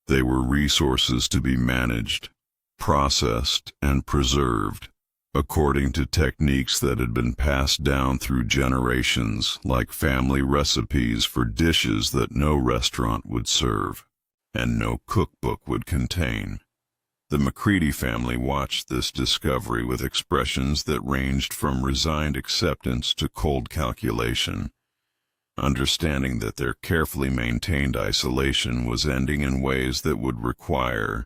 They were resources to be managed, processed, and preserved, according to techniques that had been passed down through generations, like family recipes for dishes that no restaurant would serve, and no cookbook would contain. The McCready family watched this discovery with expressions that ranged from resigned acceptance to cold calculation, understanding that their carefully maintained isolation was ending in ways that would require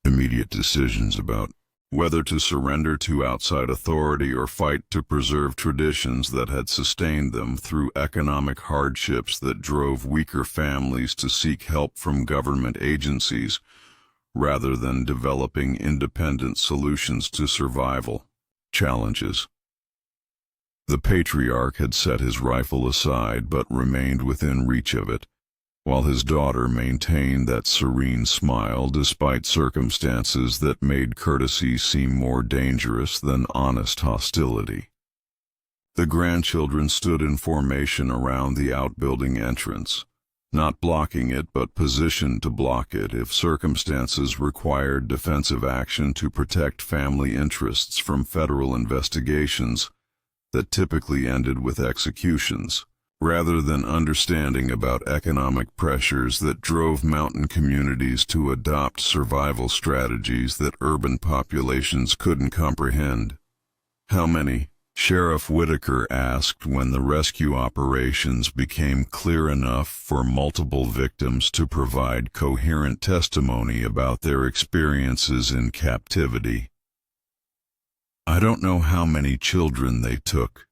immediate decisions about whether to surrender to outside authority or fight to preserve traditions that had sustained them through economic hardships that drove weaker families to seek help from government agencies rather than developing independent solutions to survival challenges. The patriarch had set his rifle aside but remained within reach of it, while his daughter maintained that serene smile despite circumstances that made courtesy seem more dangerous than honest hostility. The grandchildren stood in formation around the outbuilding entrance, not blocking it but positioned to block it if circumstances required defensive action to protect family interests from federal investigations that typically ended with executions, rather than understanding about economic pressures that drove mountain communities to adopt survival strategies that urban populations couldn't comprehend. How many? Sheriff Whitaker asked when the rescue operations became clear enough for multiple victims to provide coherent testimony about their experiences in captivity. "I don't know how many children they took,"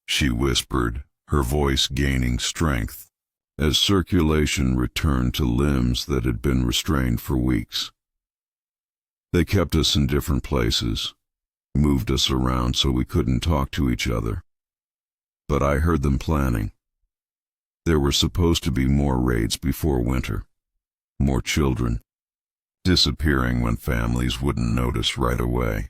she whispered, her voice gaining strength, as circulation returned to limbs that had been restrained for weeks. "They kept us in different places, moved us around so we couldn't talk to each other. But I heard them planning. There were supposed to be more raids before winter, more children, disappearing when families wouldn't notice right away."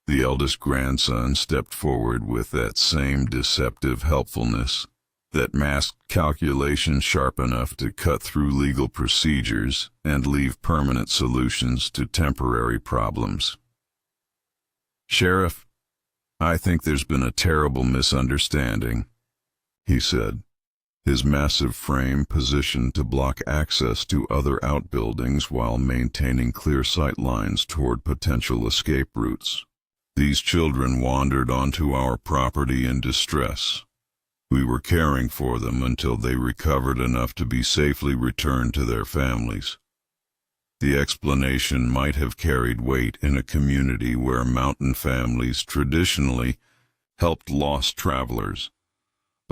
The eldest grandson stepped forward with that same deceptive helpfulness that masked calculation sharp enough to cut through legal procedures and leave permanent solutions to temporary problems. "Sheriff, I think there's been a terrible misunderstanding," he said, his massive frame positioned to block access to other outbuildings while maintaining clear sight lines toward potential escape routes. "These children wandered onto our property in distress. We were caring for them until they recovered enough to be safely returned to their families." The explanation might have carried weight in a community where mountain families traditionally helped lost travelers,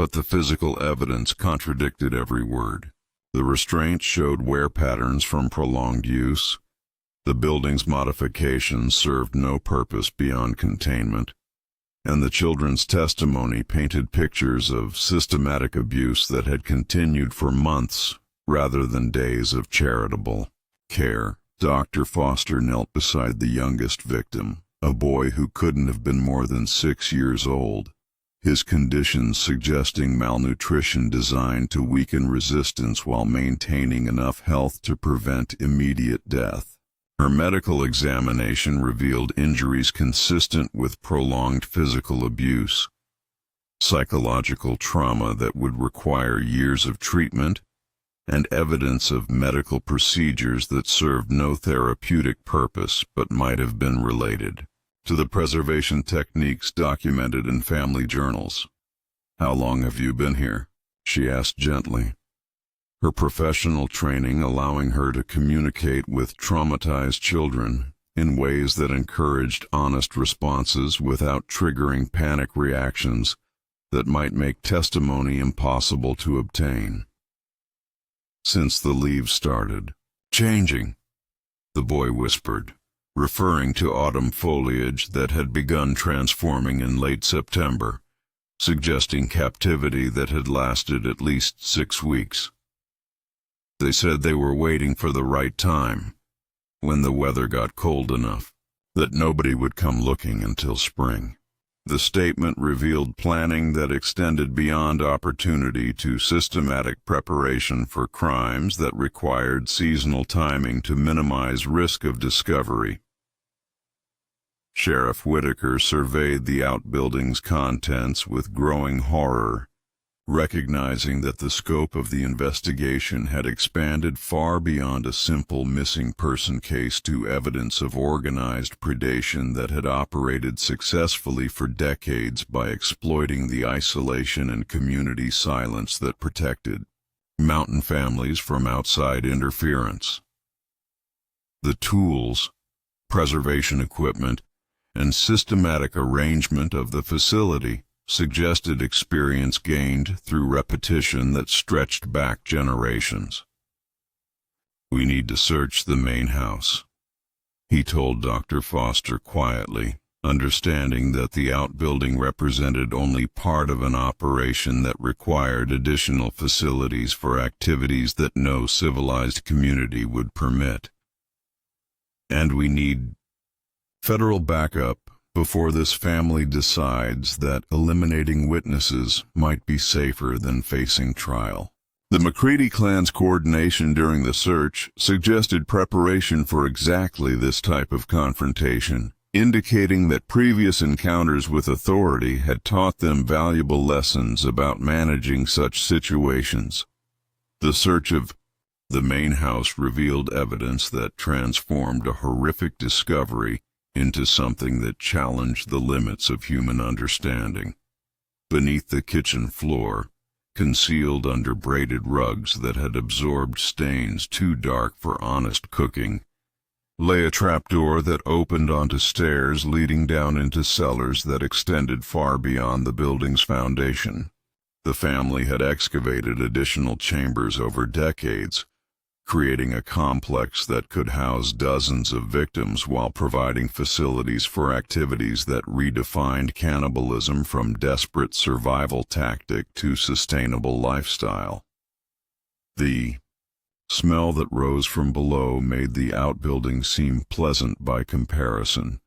but the physical evidence contradicted every word. The restraints showed wear patterns from prolonged use. The building's modifications served no purpose beyond containment, and the children's testimony painted pictures of systematic abuse that had continued for months rather than days of charitable care. Dr. Foster knelt beside the youngest victim, a boy who couldn't have been more than 6 years old, his conditions suggesting malnutrition designed to weaken resistance while maintaining enough health to prevent immediate death. Her medical examination revealed injuries consistent with prolonged physical abuse, psychological trauma that would require years of treatment, and evidence of medical procedures that served no therapeutic purpose but might have been related to the preservation techniques documented in family journals. "How long have you been here?" she asked gently, her professional training allowing her to communicate with traumatized children in ways that encouraged honest responses without triggering panic reactions that might make testimony impossible to obtain. "Since the leaves started changing," the boy whispered, referring to autumn foliage that had begun transforming in late September, suggesting captivity that had lasted at least 6 weeks. "They said they were waiting for the right time, when the weather got cold enough, that nobody would come looking until spring." The statement revealed planning that extended beyond opportunity to systematic preparation for crimes that required seasonal timing to minimize risk of discovery. Sheriff Whitaker surveyed the outbuilding's contents with growing horror, recognizing that the scope of the investigation had expanded far beyond a simple missing person case to evidence of organized predation that had operated successfully for decades by exploiting the isolation and community silence that protected mountain families from outside interference. The tools, preservation equipment, and systematic arrangement of the facility suggested experience gained through repetition that stretched back generations. "We need to search the main house," he told Dr. Foster quietly, understanding that the outbuilding represented only part of an operation that required additional facilities for activities that no civilized community would permit. "And we need federal backup before this family decides that eliminating witnesses might be safer than facing trial." The McCready clan's coordination during the search suggested preparation for exactly this type of confrontation, indicating that previous encounters with authority had taught them valuable lessons about managing such situations. The search of the main house revealed evidence that transformed a horrific discovery into something that challenged the limits of human understanding. Beneath the kitchen floor, concealed under braided rugs that had absorbed stains too dark for honest cooking, lay a trapdoor that opened onto stairs leading down into cellars that extended far beyond the building's foundation. The family had excavated additional chambers over decades, creating a complex that could house dozens of victims while providing facilities for activities that redefined cannibalism from desperate survival tactic to sustainable lifestyle. The smell that rose from below made the outbuilding seem pleasant by comparison.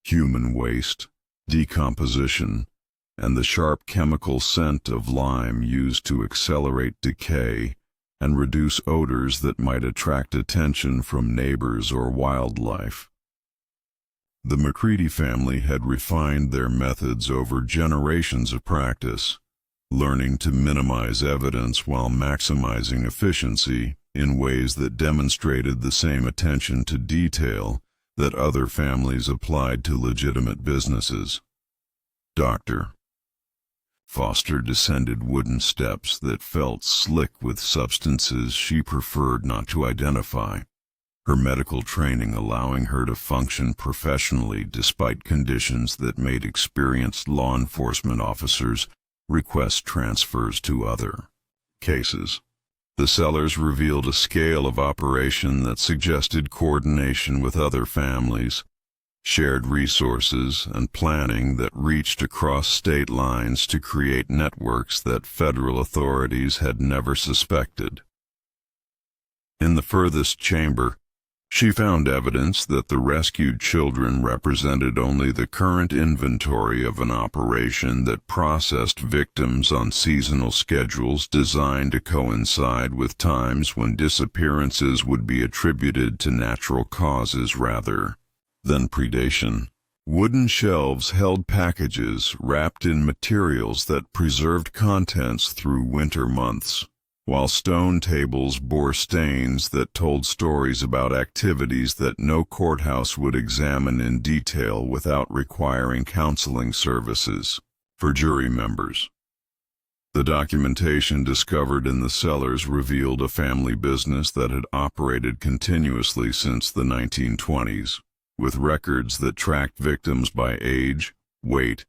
Human waste, decomposition, and the sharp chemical scent of lime used to accelerate decay and reduce odors that might attract attention from neighbors or wildlife. The McCready family had refined their methods over generations of practice, learning to minimize evidence while maximizing efficiency in ways that demonstrated the same attention to detail that other families applied to legitimate businesses. Dr. Foster descended wooden steps that felt slick with substances she preferred not to identify, her medical training allowing her to function professionally despite conditions that made experienced law enforcement officers request transfers to other cases. The sellers revealed a scale of operation that suggested coordination with other families, shared resources, and planning that reached across state lines to create networks that federal authorities had never suspected. In the furthest chamber, she found evidence that the rescued children represented only the current inventory of an operation that processed victims on seasonal schedules designed to coincide with times when disappearances would be attributed to natural causes rather than predation. Wooden shelves held packages wrapped in materials that preserved contents through winter months, while stone tables bore stains that told stories about activities that no courthouse would examine in detail without requiring counseling services for jury members. The documentation discovered in the cellars revealed a family business that had operated continuously since the 1920s, with records that tracked victims by age, weight,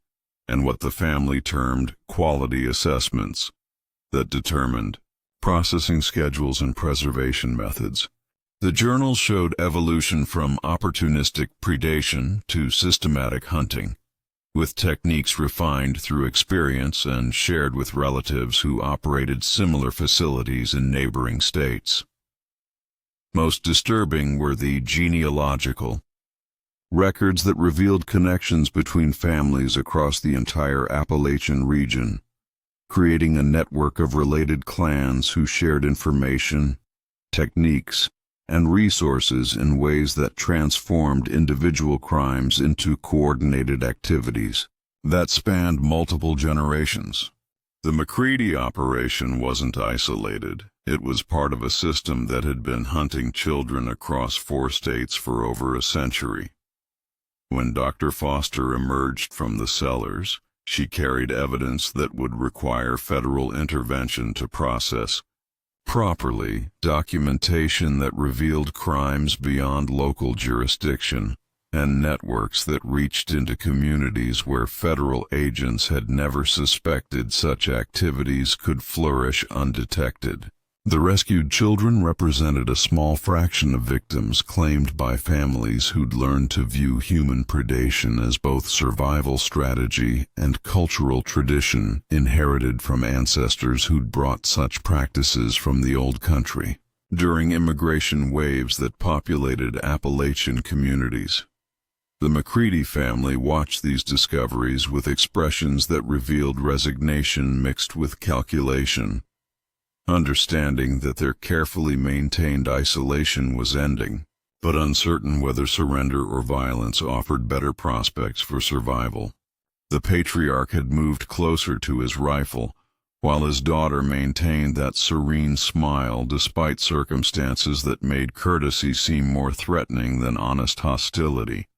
and what the family termed quality assessments that determined processing schedules and preservation methods. The journals showed evolution from opportunistic predation to systematic hunting, with techniques refined through experience and shared with relatives who operated similar facilities in neighboring states. Most disturbing were the genealogical records that revealed connections between families across the entire Appalachian region, creating a network of related clans who shared information, techniques, and resources in ways that transformed individual crimes into coordinated activities that spanned multiple generations. The McCready operation wasn't isolated. It was part of a system that had been hunting children across 4 states for over a century. When Dr. Foster emerged from the cellars, she carried evidence that would require federal intervention to process properly, documentation that revealed crimes beyond local jurisdiction, and networks that reached into communities where federal agents had never suspected such activities could flourish undetected. The rescued children represented a small fraction of victims claimed by families who'd learned to view human predation as both survival strategy and cultural tradition inherited from ancestors who'd brought such practices from the old country during immigration waves that populated Appalachian communities. The McCready family watched these discoveries with expressions that revealed resignation mixed with calculation, understanding that their carefully maintained isolation was ending, but uncertain whether surrender or violence offered better prospects for survival. The patriarch had moved closer to his rifle, while his daughter maintained that serene smile despite circumstances that made courtesy seem more threatening than honest hostility.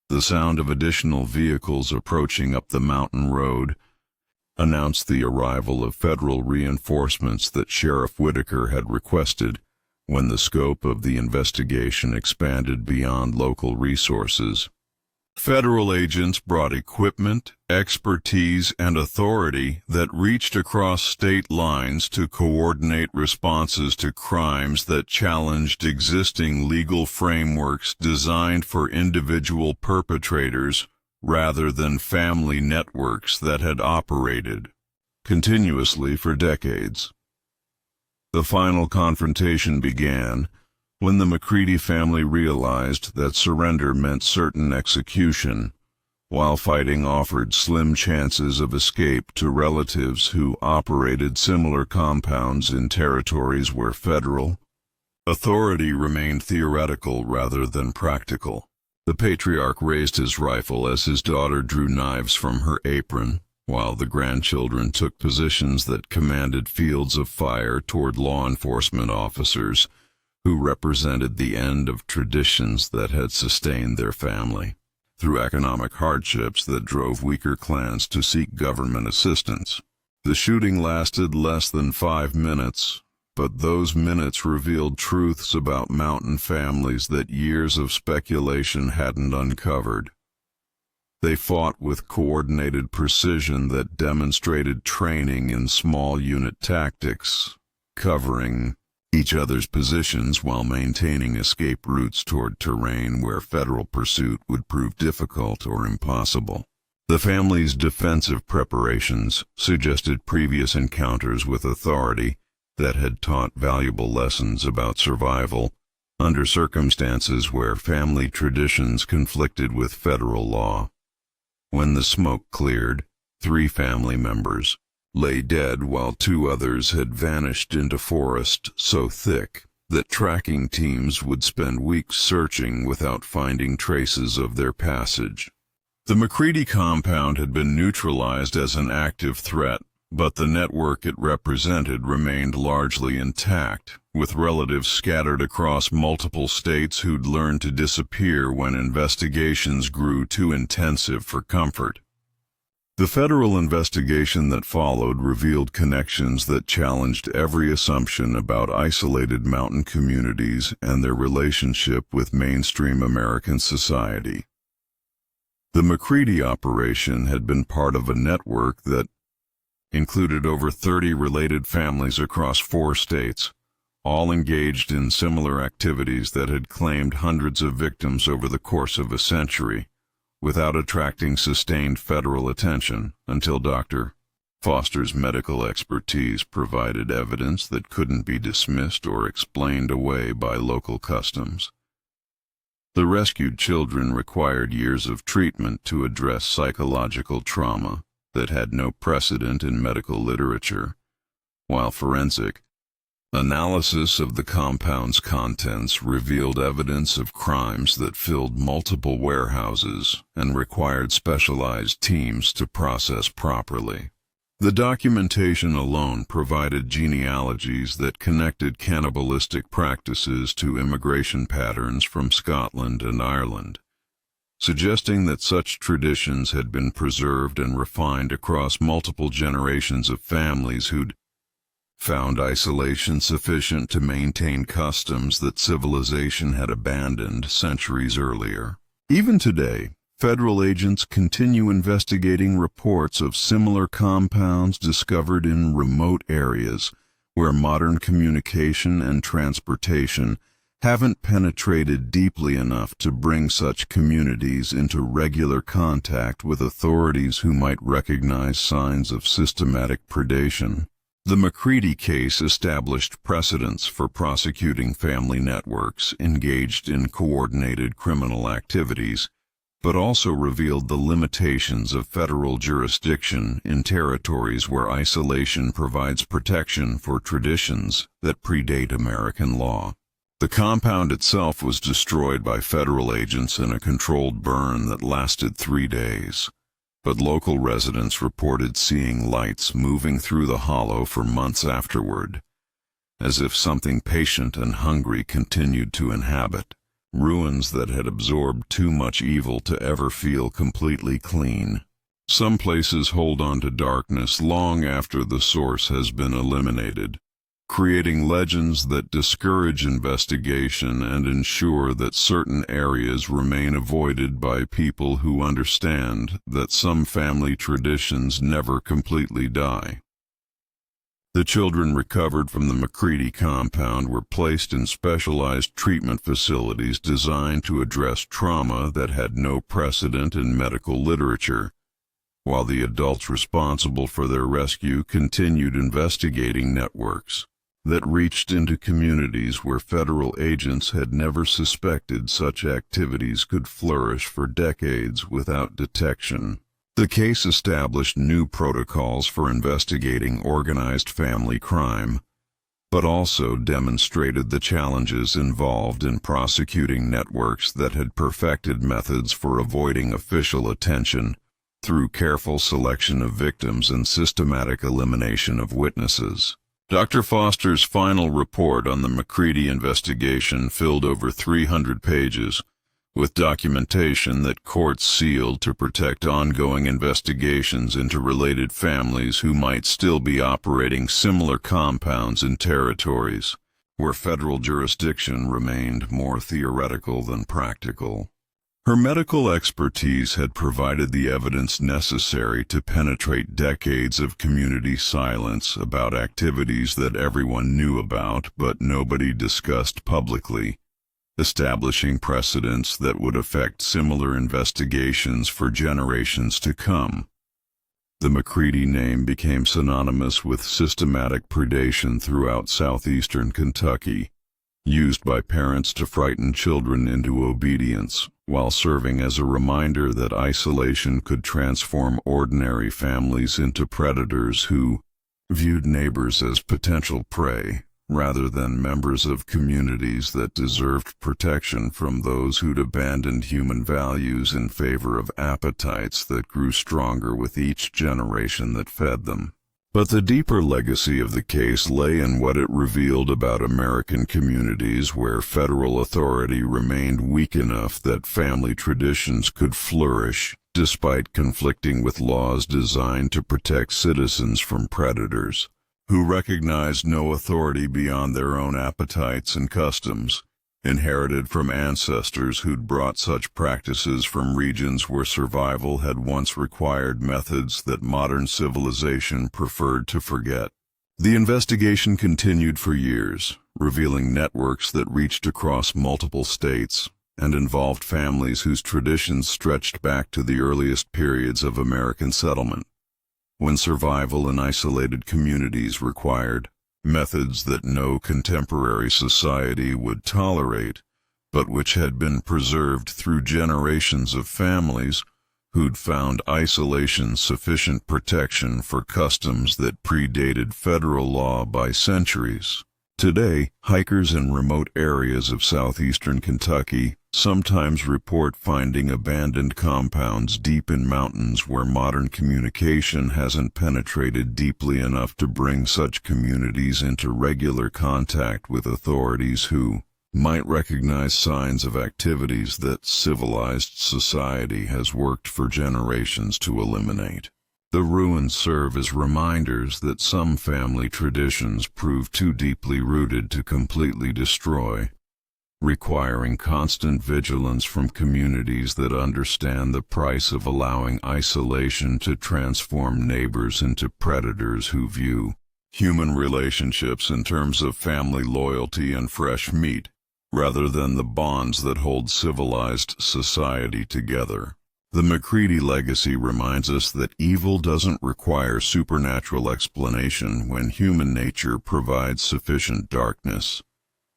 The sound of additional vehicles approaching up the mountain road announced the arrival of federal reinforcements that Sheriff Whitaker had requested when the scope of the investigation expanded beyond local resources. Federal agents brought equipment, expertise, and authority that reached across state lines to coordinate responses to crimes that challenged existing legal frameworks designed for individual perpetrators rather than family networks that had operated continuously for decades. The final confrontation began when the McCready family realized that surrender meant certain execution, while fighting offered slim chances of escape to relatives who operated similar compounds in territories where federal authority remained theoretical rather than practical. The patriarch raised his rifle as his daughter drew knives from her apron, while the grandchildren took positions that commanded fields of fire toward law enforcement officers who represented the end of traditions that had sustained their family through economic hardships that drove weaker clans to seek government assistance. The shooting lasted less than 5 minutes, but those minutes revealed truths about mountain families that years of speculation hadn't uncovered. They fought with coordinated precision that demonstrated training in small unit tactics, covering each other's positions while maintaining escape routes toward terrain where federal pursuit would prove difficult or impossible. The family's defensive preparations suggested previous encounters with authority that had taught valuable lessons about survival under circumstances where family traditions conflicted with federal law. When the smoke cleared, 3 family members lay dead while 2 others had vanished into forest so thick that tracking teams would spend weeks searching without finding traces of their passage. The McCready compound had been neutralized as an active threat, but the network it represented remained largely intact, with relatives scattered across multiple states who'd learned to disappear when investigations grew too intensive for comfort. The federal investigation that followed revealed connections that challenged every assumption about isolated mountain communities and their relationship with mainstream American society. The McCready operation had been part of a network that included over 30 related families across 4 states, all engaged in similar activities that had claimed hundreds of victims over the course of a century, without attracting sustained federal attention until Dr. Foster's medical expertise provided evidence that couldn't be dismissed or explained away by local customs. The rescued children required years of treatment to address psychological trauma that had no precedent in medical literature, while forensic analysis of the compound's contents revealed evidence of crimes that filled multiple warehouses and required specialized teams to process properly. The documentation alone provided genealogies that connected cannibalistic practices to immigration patterns from Scotland and Ireland, suggesting that such traditions had been preserved and refined across multiple generations of families who'd found isolation sufficient to maintain customs that civilization had abandoned centuries earlier. Even today, federal agents continue investigating reports of similar compounds discovered in remote areas where modern communication and transportation haven't penetrated deeply enough to bring such communities into regular contact with authorities who might recognize signs of systematic predation. The McCready case established precedents for prosecuting family networks engaged in coordinated criminal activities, but also revealed the limitations of federal jurisdiction in territories where isolation provides protection for traditions that predate American law. The compound itself was destroyed by federal agents in a controlled burn that lasted 3 days, but local residents reported seeing lights moving through the hollow for months afterward, as if something patient and hungry continued to inhabit ruins that had absorbed too much evil to ever feel completely clean. Some places hold on to darkness long after the source has been eliminated, creating legends that discourage investigation and ensure that certain areas remain avoided by people who understand that some family traditions never completely die. The children recovered from the McCready compound were placed in specialized treatment facilities designed to address trauma that had no precedent in medical literature, while the adults responsible for their rescue continued investigating networks that reached into communities where federal agents had never suspected such activities could flourish for decades without detection. The case established new protocols for investigating organized family crime, but also demonstrated the challenges involved in prosecuting networks that had perfected methods for avoiding official attention through careful selection of victims and systematic elimination of witnesses. Dr. Foster's final report on the McCready investigation filled over 300 pages, with documentation that courts sealed to protect ongoing investigations into related families who might still be operating similar compounds in territories where federal jurisdiction remained more theoretical than practical. Her medical expertise had provided the evidence necessary to penetrate decades of community silence about activities that everyone knew about but nobody discussed publicly, establishing precedents that would affect similar investigations for generations to come. The McCready name became synonymous with systematic predation throughout southeastern Kentucky, used by parents to frighten children into obedience, while serving as a reminder that isolation could transform ordinary families into predators who viewed neighbors as potential prey, rather than members of communities that deserved protection from those who'd abandoned human values in favor of appetites that grew stronger with each generation that fed them. But the deeper legacy of the case lay in what it revealed about American communities where federal authority remained weak enough that family traditions could flourish, despite conflicting with laws designed to protect citizens from predators, who recognized no authority beyond their own appetites and customs, inherited from ancestors who'd brought such practices from regions where survival had once required methods that modern civilization preferred to forget. The investigation continued for years, revealing networks that reached across multiple states and involved families whose traditions stretched back to the earliest periods of American settlement, when survival in isolated communities required methods that no contemporary society would tolerate, but which had been preserved through generations of families who'd found isolation sufficient protection for customs that predated federal law by centuries. Today, hikers in remote areas of southeastern Kentucky sometimes report finding abandoned compounds deep in mountains where modern communication hasn't penetrated deeply enough to bring such communities into regular contact with authorities who might recognize signs of activities that civilized society has worked for generations to eliminate. The ruins serve as reminders that some family traditions prove too deeply rooted to completely destroy, requiring constant vigilance from communities that understand the price of allowing isolation to transform neighbors into predators who view human relationships in terms of family loyalty and fresh meat, rather than the bonds that hold civilized society together. The McCready legacy reminds us that evil doesn't require supernatural explanation when human nature provides sufficient darkness,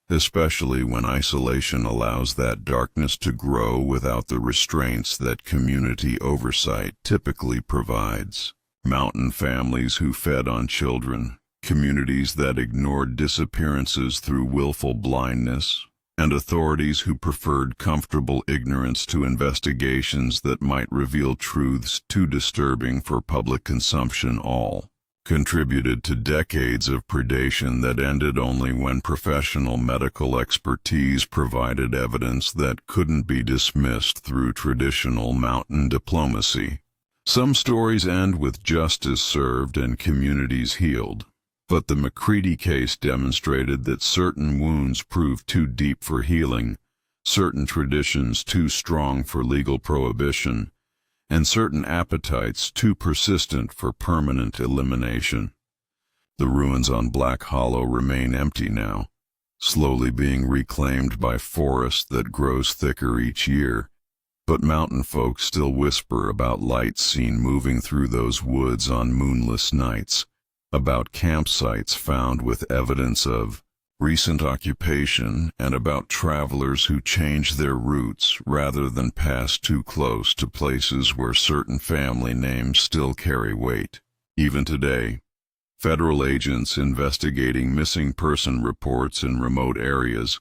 especially when isolation allows that darkness to grow without the restraints that community oversight typically provides. Mountain families who fed on children, communities that ignored disappearances through willful blindness, and authorities who preferred comfortable ignorance to investigations that might reveal truths too disturbing for public consumption all contributed to decades of predation that ended only when professional medical expertise provided evidence that couldn't be dismissed through traditional mountain diplomacy. Some stories end with justice served and communities healed. But the McCready case demonstrated that certain wounds proved too deep for healing, certain traditions too strong for legal prohibition, and certain appetites too persistent for permanent elimination. The ruins on Black Hollow remain empty now, slowly being reclaimed by forest that grows thicker each year, but mountain folk still whisper about lights seen moving through those woods on moonless nights, about campsites found with evidence of recent occupation, and about travelers who change their routes rather than pass too close to places where certain family names still carry weight. Even today, federal agents investigating missing person reports in remote areas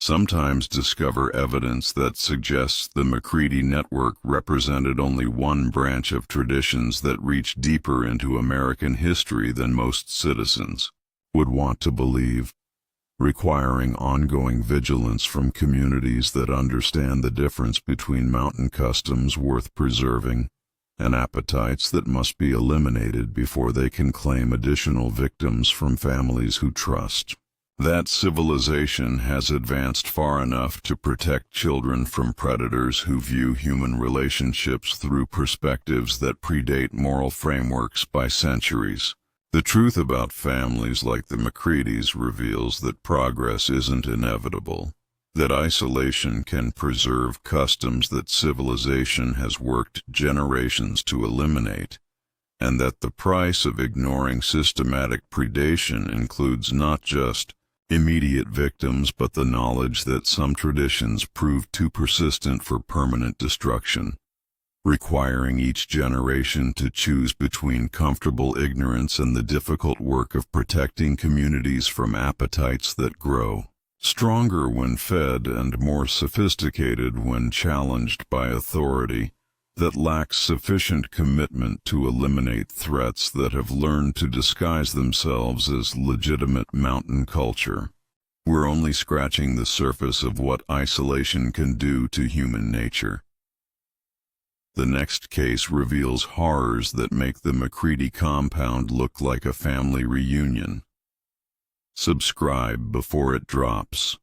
sometimes discover evidence that suggests the McCready network represented only one branch of traditions that reach deeper into American history than most citizens would want to believe, requiring ongoing vigilance from communities that understand the difference between mountain customs worth preserving and appetites that must be eliminated before they can claim additional victims from families who trust. That civilization has advanced far enough to protect children from predators who view human relationships through perspectives that predate moral frameworks by centuries. The truth about families like the Macreadys reveals that progress isn't inevitable, that isolation can preserve customs that civilization has worked generations to eliminate, and that the price of ignoring systematic predation includes not just immediate victims but the knowledge that some traditions prove too persistent for permanent destruction, requiring each generation to choose between comfortable ignorance and the difficult work of protecting communities from appetites that grow stronger when fed and more sophisticated when challenged by authority, that lacks sufficient commitment to eliminate threats that have learned to disguise themselves as legitimate mountain culture. We're only scratching the surface of what isolation can do to human nature. The next case reveals horrors that make the Macready compound look like a family reunion. Subscribe before it drops.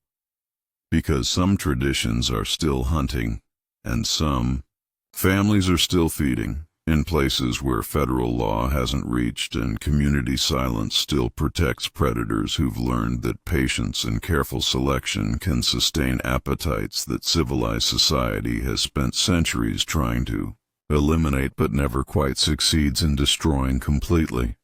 Because some traditions are still hunting, and some families are still feeding, in places where federal law hasn't reached and community silence still protects predators who've learned that patience and careful selection can sustain appetites that civilized society has spent centuries trying to eliminate but never quite succeeds in destroying completely.